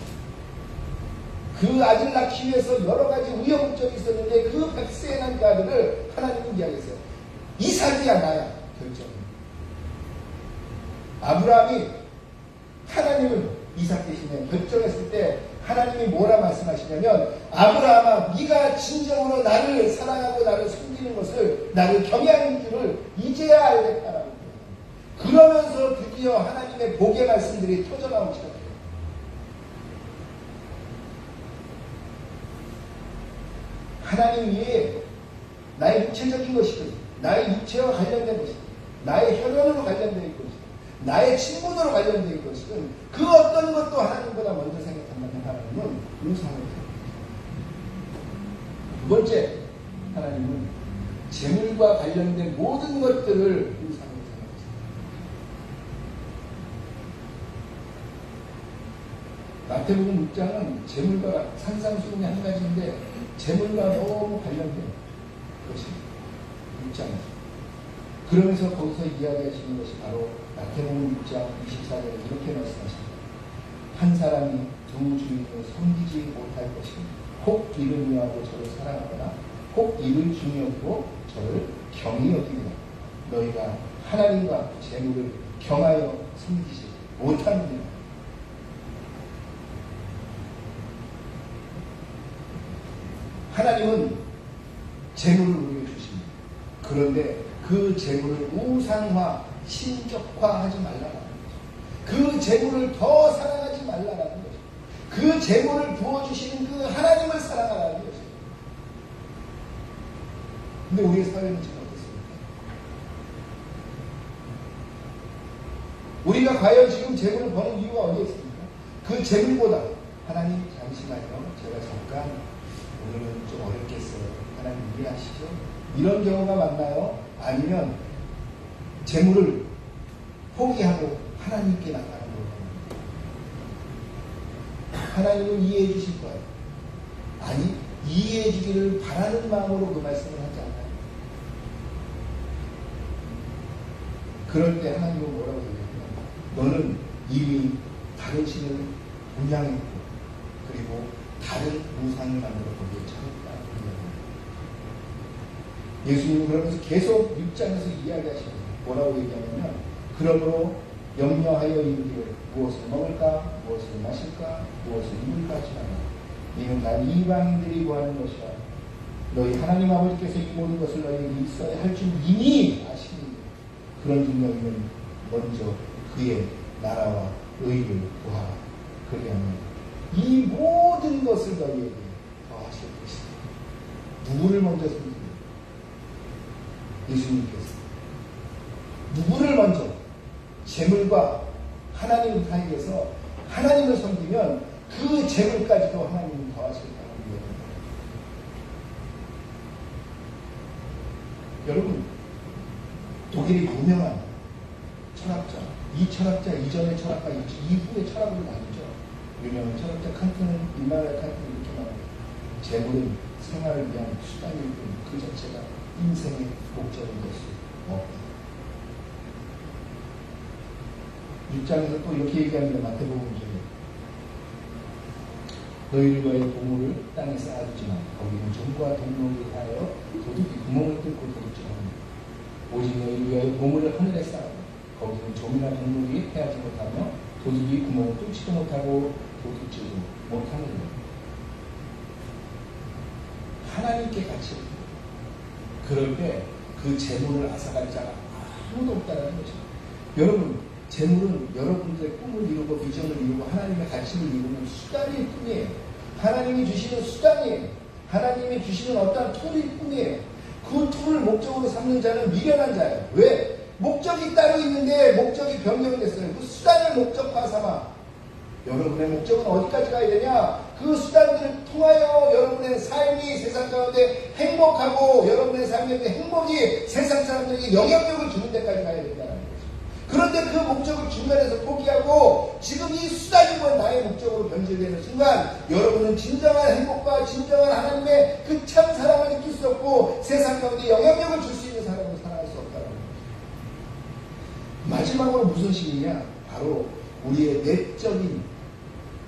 그 아들 낳기 위해서 여러 가지 우여곡절이 있었는데 그 100세에 난 그 아들을 하나님은 이야기했어요. 이삭이야 나야 결정. 아브라함이 하나님을 이삭 대신에 결정했을 때 하나님이 뭐라 말씀하시냐면 아브라함아 네가 진정으로 나를 사랑하고 나를 섬기는 것을 나를 경외하는 줄을 이제야 알겠다라고 해요. 그러면서 드디어 하나님의 복의 말씀들이 터져나오기 시작해요. 하나님이 나의 육체적인 것이든 나의 육체와 관련된 것이든 나의 혈연으로 관련된 것이든 나의 친분으로 관련된 것이든 그 어떤 것도 하나님보다 먼저 생각한다면 하나님은 우상을 생각합니다. 두 번째, 하나님은 재물과 관련된 모든 것들을 우상으로 생각합니다. 마태복음 6장은 재물과 산상수훈의 한 가지인데 재물과 너무 관련된 것입니다. 6장에서. 그러면서 거기서 이야기하시는 것이 바로 마태복음 6장 24절에 이렇게 말씀하십니다. 한 사람이 두 주인을 섬기지 못할 것입니다. 혹 이를 미워하고 저를 사랑하거나 혹 이를 중히 여기고 저를 경히 여기며 너희가 하나님과 재물을 경하여 섬기지 못하느니라. 하나님은 재물을 우리에게 주십니다. 그런데 그 재물을 우상화, 신격화하지 말라는 거죠. 그 재물을 더 사랑하지 말라는 거죠. 그 재물을 부어주시는 그 하나님을 사랑하라는 거죠. 근데 우리의 사회는 지금 어떻습니까? 우리가 과연 지금 재물을 버는 이유가 어디에 있습니까? 그 재물보다 하나님 잠시만요. 제가 잠깐 오늘은 좀 어렵겠어요. 하나님 이해하시죠? 이런 경우가 많나요? 아니면 재물을 포기하고 하나님께 나가는 거예요. 하나님은 이해해 주실 거예요. 아니, 이해해 주기를 바라는 마음으로 그 말씀을 하지 않아요. 그럴 때 하나님은 뭐라고 얘기하냐면 너는 이미 다른 신을 분양했고 그리고 다른 우상을 만들어 거기에 차렸다. 예수님은 그러면서 계속 6장에서 이야기하시는 뭐라고 얘기하냐면 그러므로 염려하여 이르기를 무엇을 먹을까 무엇을 마실까 무엇을 입을까 하지 말라. 이는 다 이방인들이 구하는 것이라. 너희 하나님 아버지께서 이 모든 것을 너희에게 있어야 할 줄 이미 아시니 그런 중 너희는 먼저 그의 나라와 의를 구하라. 그리하면 이 모든 것을 너희에게 더하실 것이다. 누구를 먼저 섬기냐? 예수님께서 누구를 먼저 재물과 하나님 사이에서 하나님을 섬기면 그 재물까지도 하나님이 더하실까요? 여러분 독일의 유명한 철학자 이 철학자 이전의 철학과 이후의 철학으로 나뉘죠. 유명한 철학자 칸트는 임마누엘 칸트는 이렇게 말합니다. 재물은 생활을 위한 수단일 뿐 그 자체가 인생의 목적인 것이 없다. 6장에서 또 이렇게 얘기합니다. 마태복음 중에 너희를 위하여 보물을 땅에 쌓아두지만 거기는 좀과 동물을 하여 도둑이 구멍을 뚫고 도둑질하니 오직 너희를 위하여 보물을 하늘에 쌓아두 거기는 좀이나 동물이 해하지 못하며 도둑이 구멍을 뚫지도 못하고 도둑질도 못하느니라. 하나님께 같이 그럴 때 그 재물을 앗아갈 자가 아무도 없다는 것입니다. 여러분 재물은 여러분들의 꿈을 이루고 비전을 이루고 하나님의 가치를 이루는 수단일 뿐이에요. 하나님이 주시는 수단이에요. 하나님이 주시는 어떠한 툴일 뿐이에요. 그 툴을 목적으로 삼는 자는 미련한 자예요. 왜? 목적이 따로 있는데 목적이 변경이 됐어요. 그 수단을 목적화 삼아. 여러분의 목적은 어디까지 가야 되냐? 그 수단들을 통하여 여러분의 삶이 세상 가운데 행복하고 여러분의 삶의 행복이 세상 사람들에게 영향력을 주는 데까지 가야 된다는 거죠. 그런데 그 목적을 중간에서 포기하고 지금 이 수단이 뭐 나의 목적으로 변질되는 순간 여러분은 진정한 행복과 진정한 하나님의 그 참 사랑을 느낄 수 없고 세상 가운데 영향력을 줄 수 있는 사람으로 살아갈 수 없다는 거죠. 마지막으로 무슨 신이냐? 바로 우리의 내적인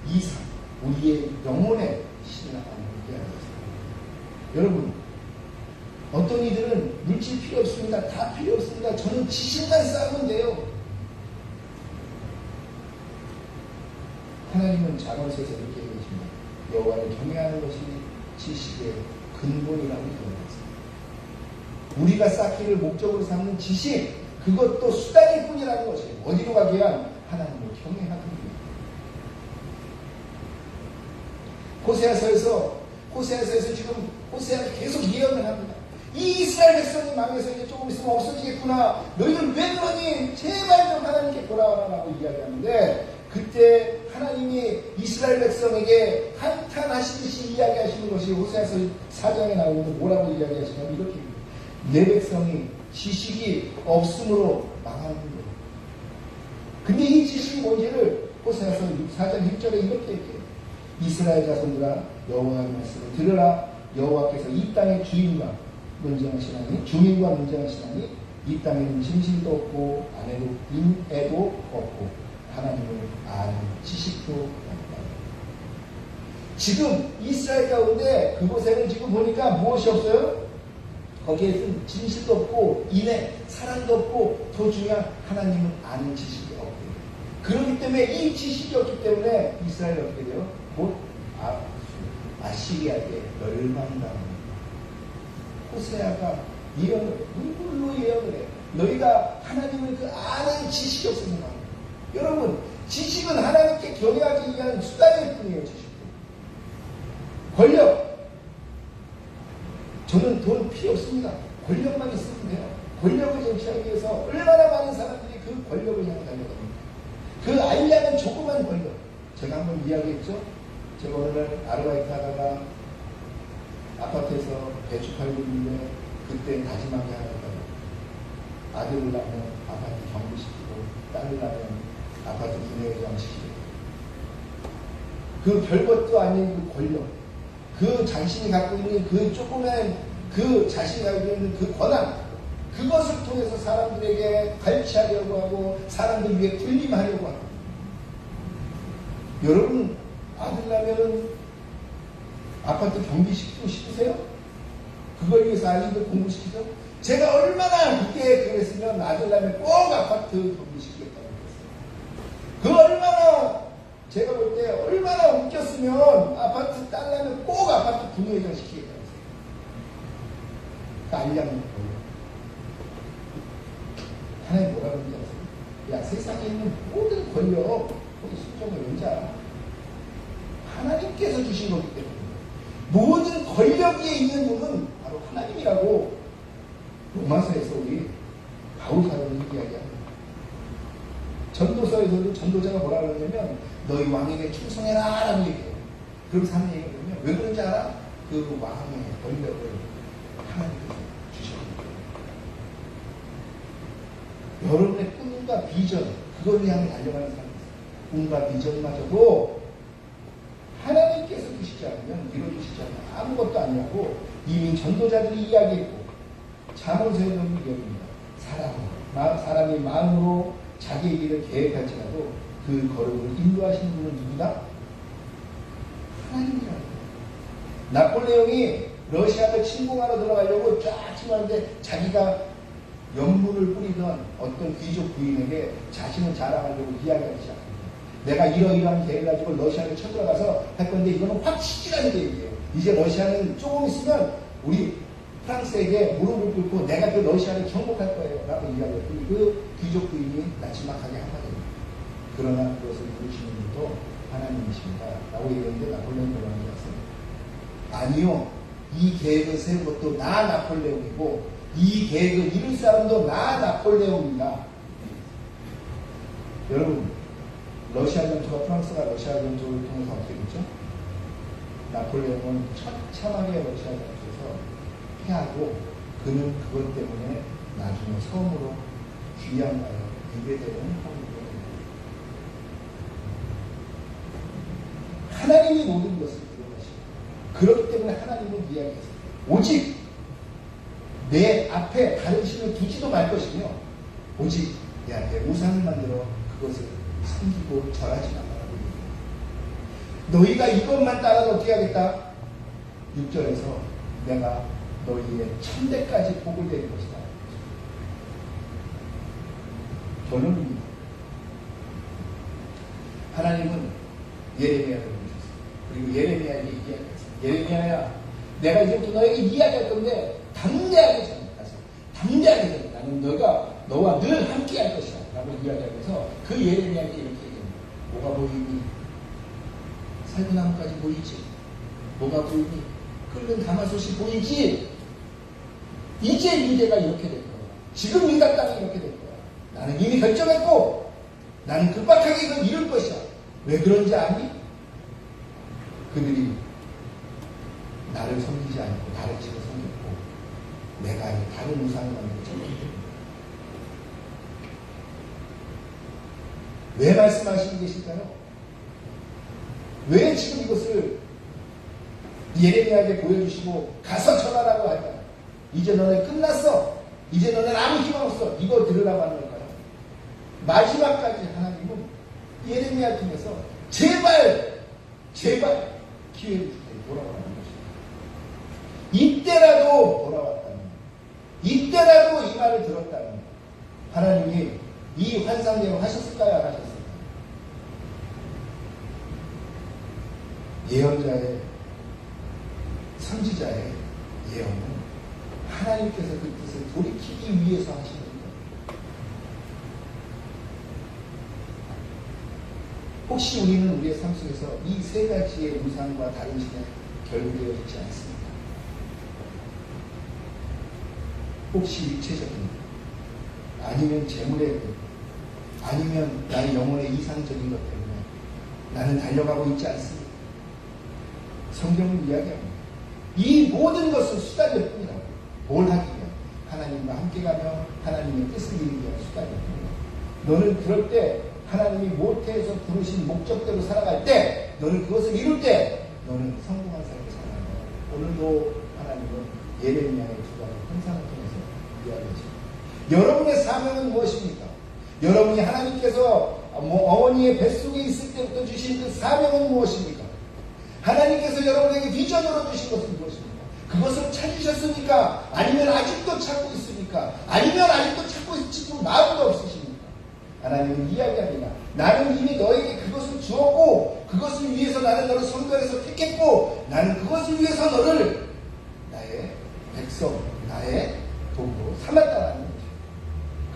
이상, 우리의 영혼의 신이라고 하는 게 여러분, 어떤 이들은 물질 필요 없습니다. 다 필요 없습니다. 저는 지식만 쌓으면 돼요. 하나님은 자언서에서 이렇게 얘기하십니다. 여호와를 경외하는 것이 지식의 근본이라고 얘기했습니다. 우리가 쌓기를 목적으로 삼는 지식, 그것도 수단일 뿐이라는 것이에요. 어디로 가기 위한? 하나님을 경외하기 위해. 호세아서에서 지금 호세아가 계속 예언을 합니다. 이 이스라엘 백성이 망해서 이제 조금 있으면 없어지겠구나. 너희들 왜 그러니? 제발 좀 하나님께 돌아와라라고 이야기하는데 그때 하나님이 이스라엘 백성에게 한탄하시듯이 이야기하시는 것이 호세아서 4장에 나오는데 뭐라고 이야기하시냐면 이렇게 내 백성이 지식이 없음으로 망하는 거예요. 근데 이 지식이 뭔지를 호세아서 4장 1절에 이렇게 얘기해요. 이스라엘 자손들아 여호와의 말씀을 들으라. 여호와께서 이 땅의 주민과 논쟁하시나니 이 땅에는 진실도 없고 인애도 없고 하나님을 아는 지식도 없다. 지금 이스라엘 가운데 그곳에는 지금 보니까 무엇이 없어요? 거기에는 진실도 없고 인애, 사랑도 없고 더 중요한 하나님을 아는 지식이 없고 그렇기 때문에 이 지식이 없기 때문에 이스라엘이 어떻게 돼요? 곧 아시리아에게 멸망당합니다. 호세아가 예언을 눈물로 예언을 해요. 너희가 하나님을 그 아는 지식이 없습니다. 여러분, 지식은 하나님께 경외하기 위한 수단일 뿐이에요. 지식은. 권력. 저는 돈 필요 없습니다. 권력만 있으면 돼요. 권력을 쟁취하기 위해서 얼마나 많은 사람들이 그 권력을 향해 달려갑니까? 그 알려는 조그만 권력. 제가 한번 이야기했죠. 제가 어느 날 아르바이트 하다가 아파트에서 배추 팔고 있는데 그때 다짐하게 하다가 아들을 낳으면 아파트 경비시키고 딸을 낳으면 아파트 분회장 시키고 그 별것도 아닌 그 권력, 그 자신이 갖고 있는 그 조그만 그 자신이 갖고 있는 그 권한, 그것을 통해서 사람들에게 갈취하려고 하고 사람들 위해 군림하려고 하고. 여러분 아들 낳으면 아파트 경비시키고 싶으세요? 그걸 위해서 아이들 공부시키죠? 제가 얼마나 그게 그랬으면 아들 낳으면 꼭 아파트 경비시키겠다고 그랬어요. 그 얼마나 제가 볼 때 얼마나 웃겼으면 아파트 딸 낳으면 꼭 아파트 분회장 시키겠다고 했어요. 그 알량은 뭐예요? 하나님 뭐라 그러는지 아세요? 야, 세상에 있는 모든 권력 거기 순종을 연자 하나님께서 주신 거기 때문에 모든 권력 위에 있는 분은 바로 하나님이라고 로마서에서 우리 바울 사도는 이야기합니다. 전도서에서도 전도자가 뭐라 그러냐면 너희 왕에게 충성해라 라고 얘기해요. 그럼 하는 얘기가 뭐냐면 왜 그런지 알아? 그 왕의 권력을 하나님께서 주셨기 때문에 여러분의 꿈과 비전 그걸 향해 달려가는 사람이 있어요. 꿈과 비전마저도 하나님께서 주시지 않으면 이루어주시지 않으면 아무것도 아니라고 이미 전도자들이 이야기했고 잠언서에도 이야기합니다. 사람이 마음으로 자기의 일을 계획할지라도 그 걸음을 인도하시는 분은 누구다? 하나님이라고. 나폴레옹이 러시아를 침공하러 들어가려고 쫙 침하는데 자기가 연문을 뿌리던 어떤 귀족 부인에게 자신을 자랑하려고 이야기하기 시작합니다. 내가 이러이러한 계획을 가지고 러시아를 쳐들어가서 할 건데 이거는 확실한 계획이에요. 이제 러시아는 조금 있으면 우리 프랑스에게 무릎을 꿇고 내가 그 러시아를 정복할 거예요 라고 이야기했더니 그 귀족 부인이 나지막하게 한마디입니다. 그러나 그것을 이루시는 분도 하나님이십니다 라고 얘기했는데 나폴레옹이 뭐라고 했어요? 아니요, 이 계획을 세운 것도 나 나폴레옹이고 이 계획을 이룰 사람도 나폴레옹입니다. 여러분, 러시아 전투가 프랑스가 러시아 전투를 통해서 어떻게 됐죠? 나폴레옹은 처참하게 러시아 전투에서 패하고 그는 그것 때문에 나중에 처음으로 귀양 나라에 유배되는 형국이 됩니다. 하나님이 모든 것을 이루어가시고 그렇기 때문에 하나님은 이야기했습니다. 오직 내 앞에 다른 신을 두지도 말 것이며 오직 내 앞에 우상을 만들어 그것을 섬기고 절하지 말라고 얘기합니다. 너희가 이것만 따라도 어떻게 하겠다? 6절에서 내가 너희의 천대까지 복을 내릴 것이다. 결론입니다. 하나님은 예레미야를 보내셨어요. 그리고 예레미야에게 이야기했어요. 예레미야야, 내가 이제부터 너에게 이야기할 건데 담대하게 전하서 담대하게 전해. 나는 너와 늘 함께 할 것이야. 라고 이야기하면서 그 예레미야에게 이렇게 얘기합니다. 뭐가 보이니? 살구나무까지 보이지? 뭐가 보이니? 끓는 가마솥이 보이지? 이제 유대가 이렇게 될 거야. 지금 유다 땅이 이렇게 될 거야. 나는 이미 결정했고 나는 급박하게 이걸 이룰 것이야. 왜 그런지 아니? 그들이 나를 섬기지 않고 다른 집을 섬겼고 내가 다른 우상을 만들고 섬겼기 때문에. 왜 말씀하시고 계실까요? 왜 지금 이것을 예레미야에게 보여주시고 가서 전하라고 할까요? 이제 너네 끝났어. 이제 너네 아무 희망 없어. 이거 들으라고 하는 걸까요? 마지막까지 하나님은 예레미야 통해서 제발 기회를 주세요. 돌아오라는 것입니다. 이때라도 돌아왔다면, 이때라도 이 말을 들었다면 하나님이 이 환상대로 하셨을까요? 안 하셨을까요? 예언자의 선지자의 예언은 하나님께서 그 뜻을 돌이키기 위해서 하시는 거예요. 혹시 우리는 우리의 삶 속에서 이 세 가지의 우상과 다른 신에 결부되어 있지 않습니까? 혹시 육체적인 아니면 재물의 것, 아니면 나의 영혼의 이상적인 것 때문에 나는 달려가고 있지 않습니다. 성경은 이야기합니다. 이 모든 것은 수단일 뿐이다. 뭘 하기 위해? 하나님과 함께 가며 하나님의 뜻을 이루기 위한 수단일 뿐이다. 너는 그럴 때 하나님이 모태에서 부르신 목적대로 살아갈 때 너는 그것을 이룰 때 너는 성공한 삶을 살아가는 거야. 오늘도 하나님은 예레미야의 두 가지 환상을 통해서 이야기하십니다. 여러분의 사명은 무엇입니까? 여러분이 하나님께서 어머니의 뱃속에 있을 때부터 주신 그 사명은 무엇입니까? 하나님께서 여러분에게 비전으로 주신 것은 무엇입니까? 그것을 찾으셨습니까? 아니면 아직도 찾고 있습니까? 아니면 아직도 찾고 싶은 마음도 없으십니까? 하나님은 이야기합니다. 나는 이미 너에게 그것을 주었고 그것을 위해서 나는 너를 선별해서 택했고 나는 그것을 위해서 너를 나의 백성, 나의 도구로 삼았다라는 거죠.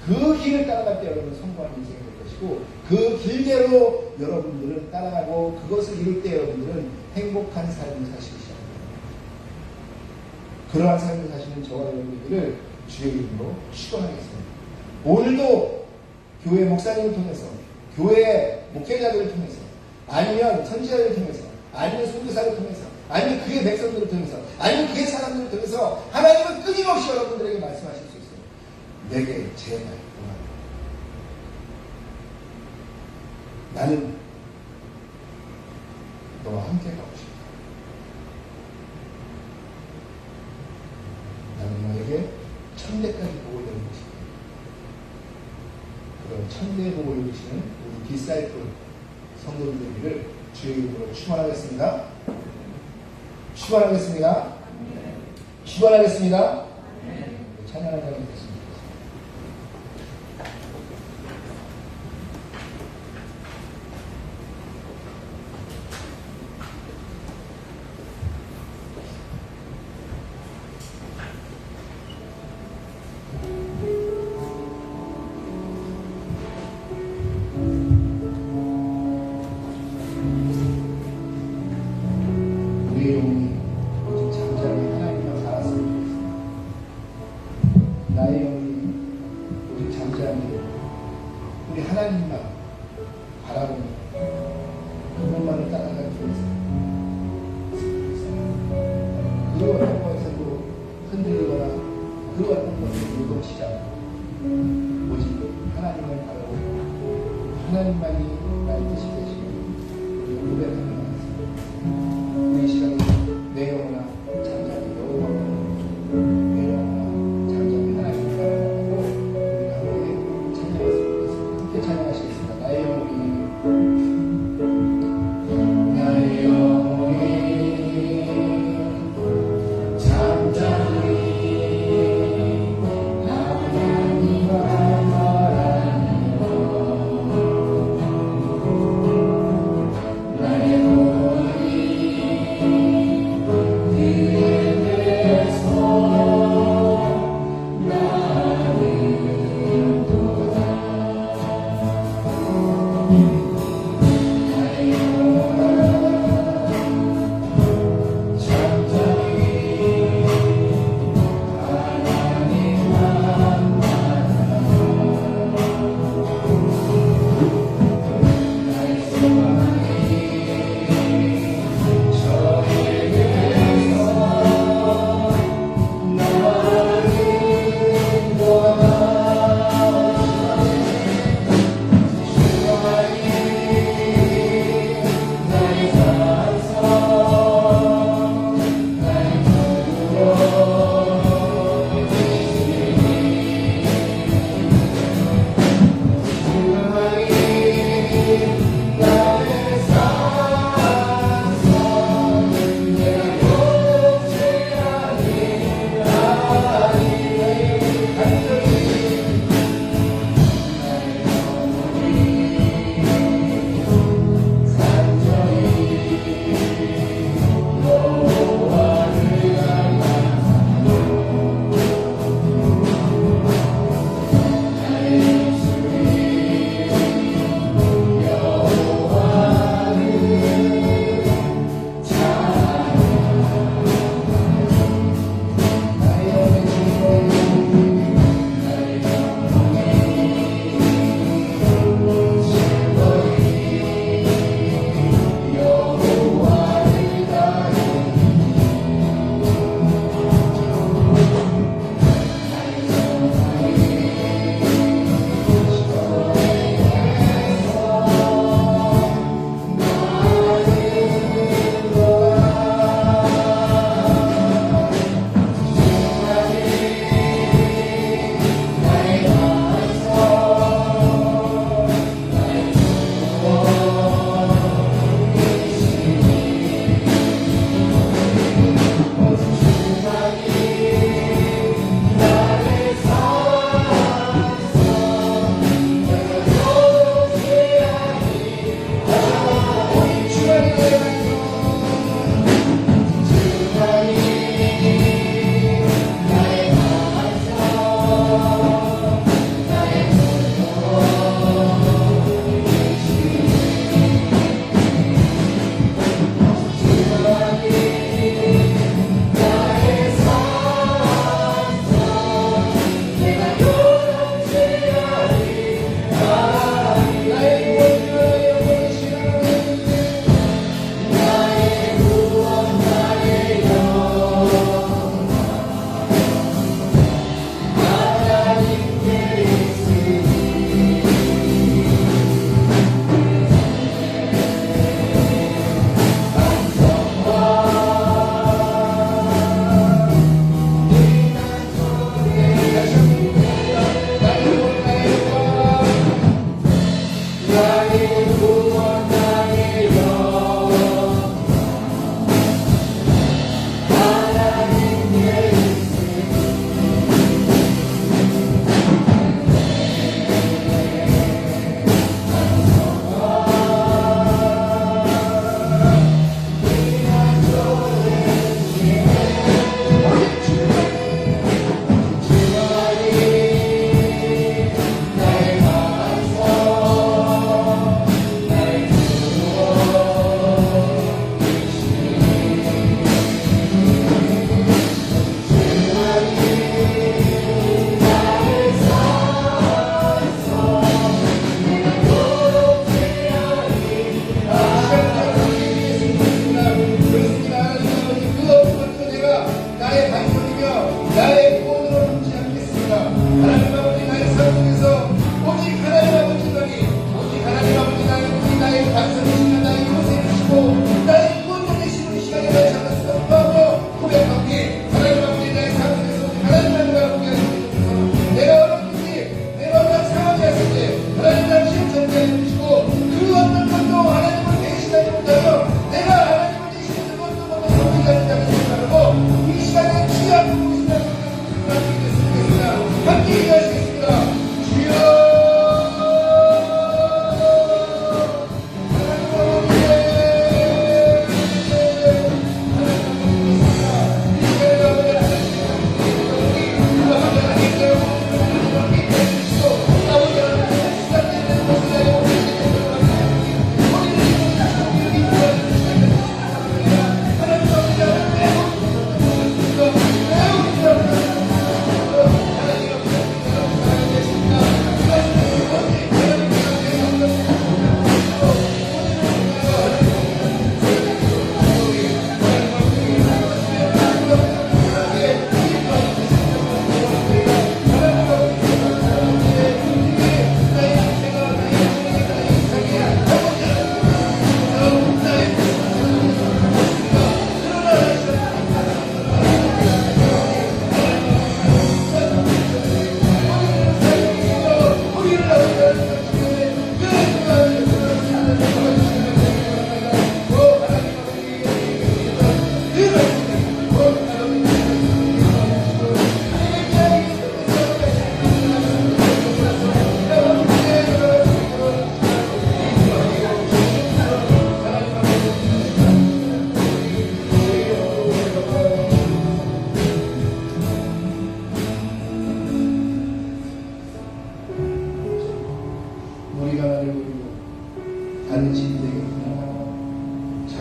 그 길을 따라갈 때 여러분은 성공한 인생이 될 것이고 그 길대로 여러분들은 따라가고 그것을 이룰 때 여러분들은 행복한 삶을 사시기 시작합니다. 그러한 삶을 사시는 저와 여러분들을 주의 이름으로 축원하겠습니다. 오늘도 교회 목사님을 통해서 교회 목회자들을 통해서 아니면 선지자들을 통해서 아니면 선교사를 통해서 아니면 그의 백성들을 통해서 아니면 그의 사람들을 통해서 하나님은 끊임없이 여러분들에게 말씀하실 수 있어요. 내게 제발 나는 너와 함께 가고 싶다. 나는 너에게 천대까지 복을 내는 것이다. 그런 천대의 복을 누리시는 우리 디사이플 성도들 되기를 주의 이름으로 축원하겠습니다. 축원하겠습니다. 축원하겠습니다. 찬양하는 자가 됐습니다. 우리의 영혼이 오직 잠잠히 하나님과 살았으면 좋겠습니다. 우리 이 시간에 내 영혼아 잠잠히 여호와를 내 영혼아 잠잠히 하나님을 바라보고 우리가 함께 찬양했으면 좋겠습니다. 함께 찬양하시겠습니다. 나의 영혼이 잠잠히 하나님과 바라보고 나의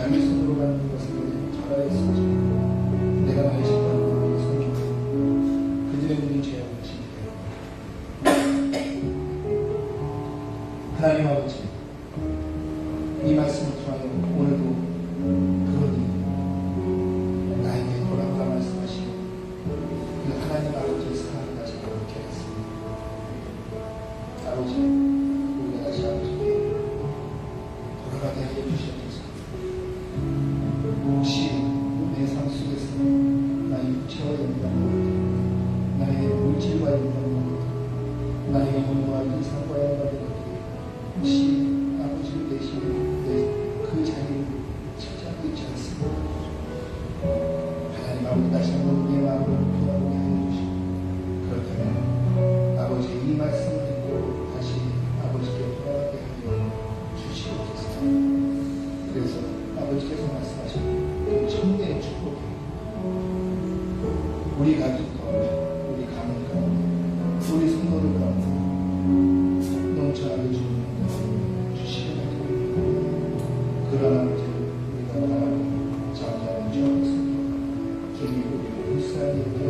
자기 손으로 만든 것을 잘하였으지 내가 나의 심판으로 섬기고 그들의 눈이 죄악을 지게 하나님 아버지, 이 말씀을 통하여 오늘도 그러니 나에게 돌아오라 말씀하시고 그 하나님 아버지의 사랑을 다시 경험케 하였습니다. 아버지, 우리가 다시 아버지께 돌아가게 하여 주시옵소서. 혹시 내 삶 속에서 나의 육체와 연관된 것들, 나의 물질과 연관된 것들, 나의 영혼과 이상과 연관된 것들이 혹시 아버지 대신에 그 자리를 찾아하고 있지 않습니다. 하나님 아버지, 다시 한번 우리의 마음을 돌아보게 하여 주시고 그렇다면 아버지 이 말씀을 듣고 다시 아버지께 돌아가게 하여 주시옵소서. 그래서 아버지께서 말씀하신 그 천대의 축복이 우리 가족 가운데, 우리 가문 가운데, 우리 성도들 가운데 넘쳐나게 주시기를 그런 아버지를 우리가 바라고 잠잠히 주옵소서. 주님, 우리를 불쌍히 여겨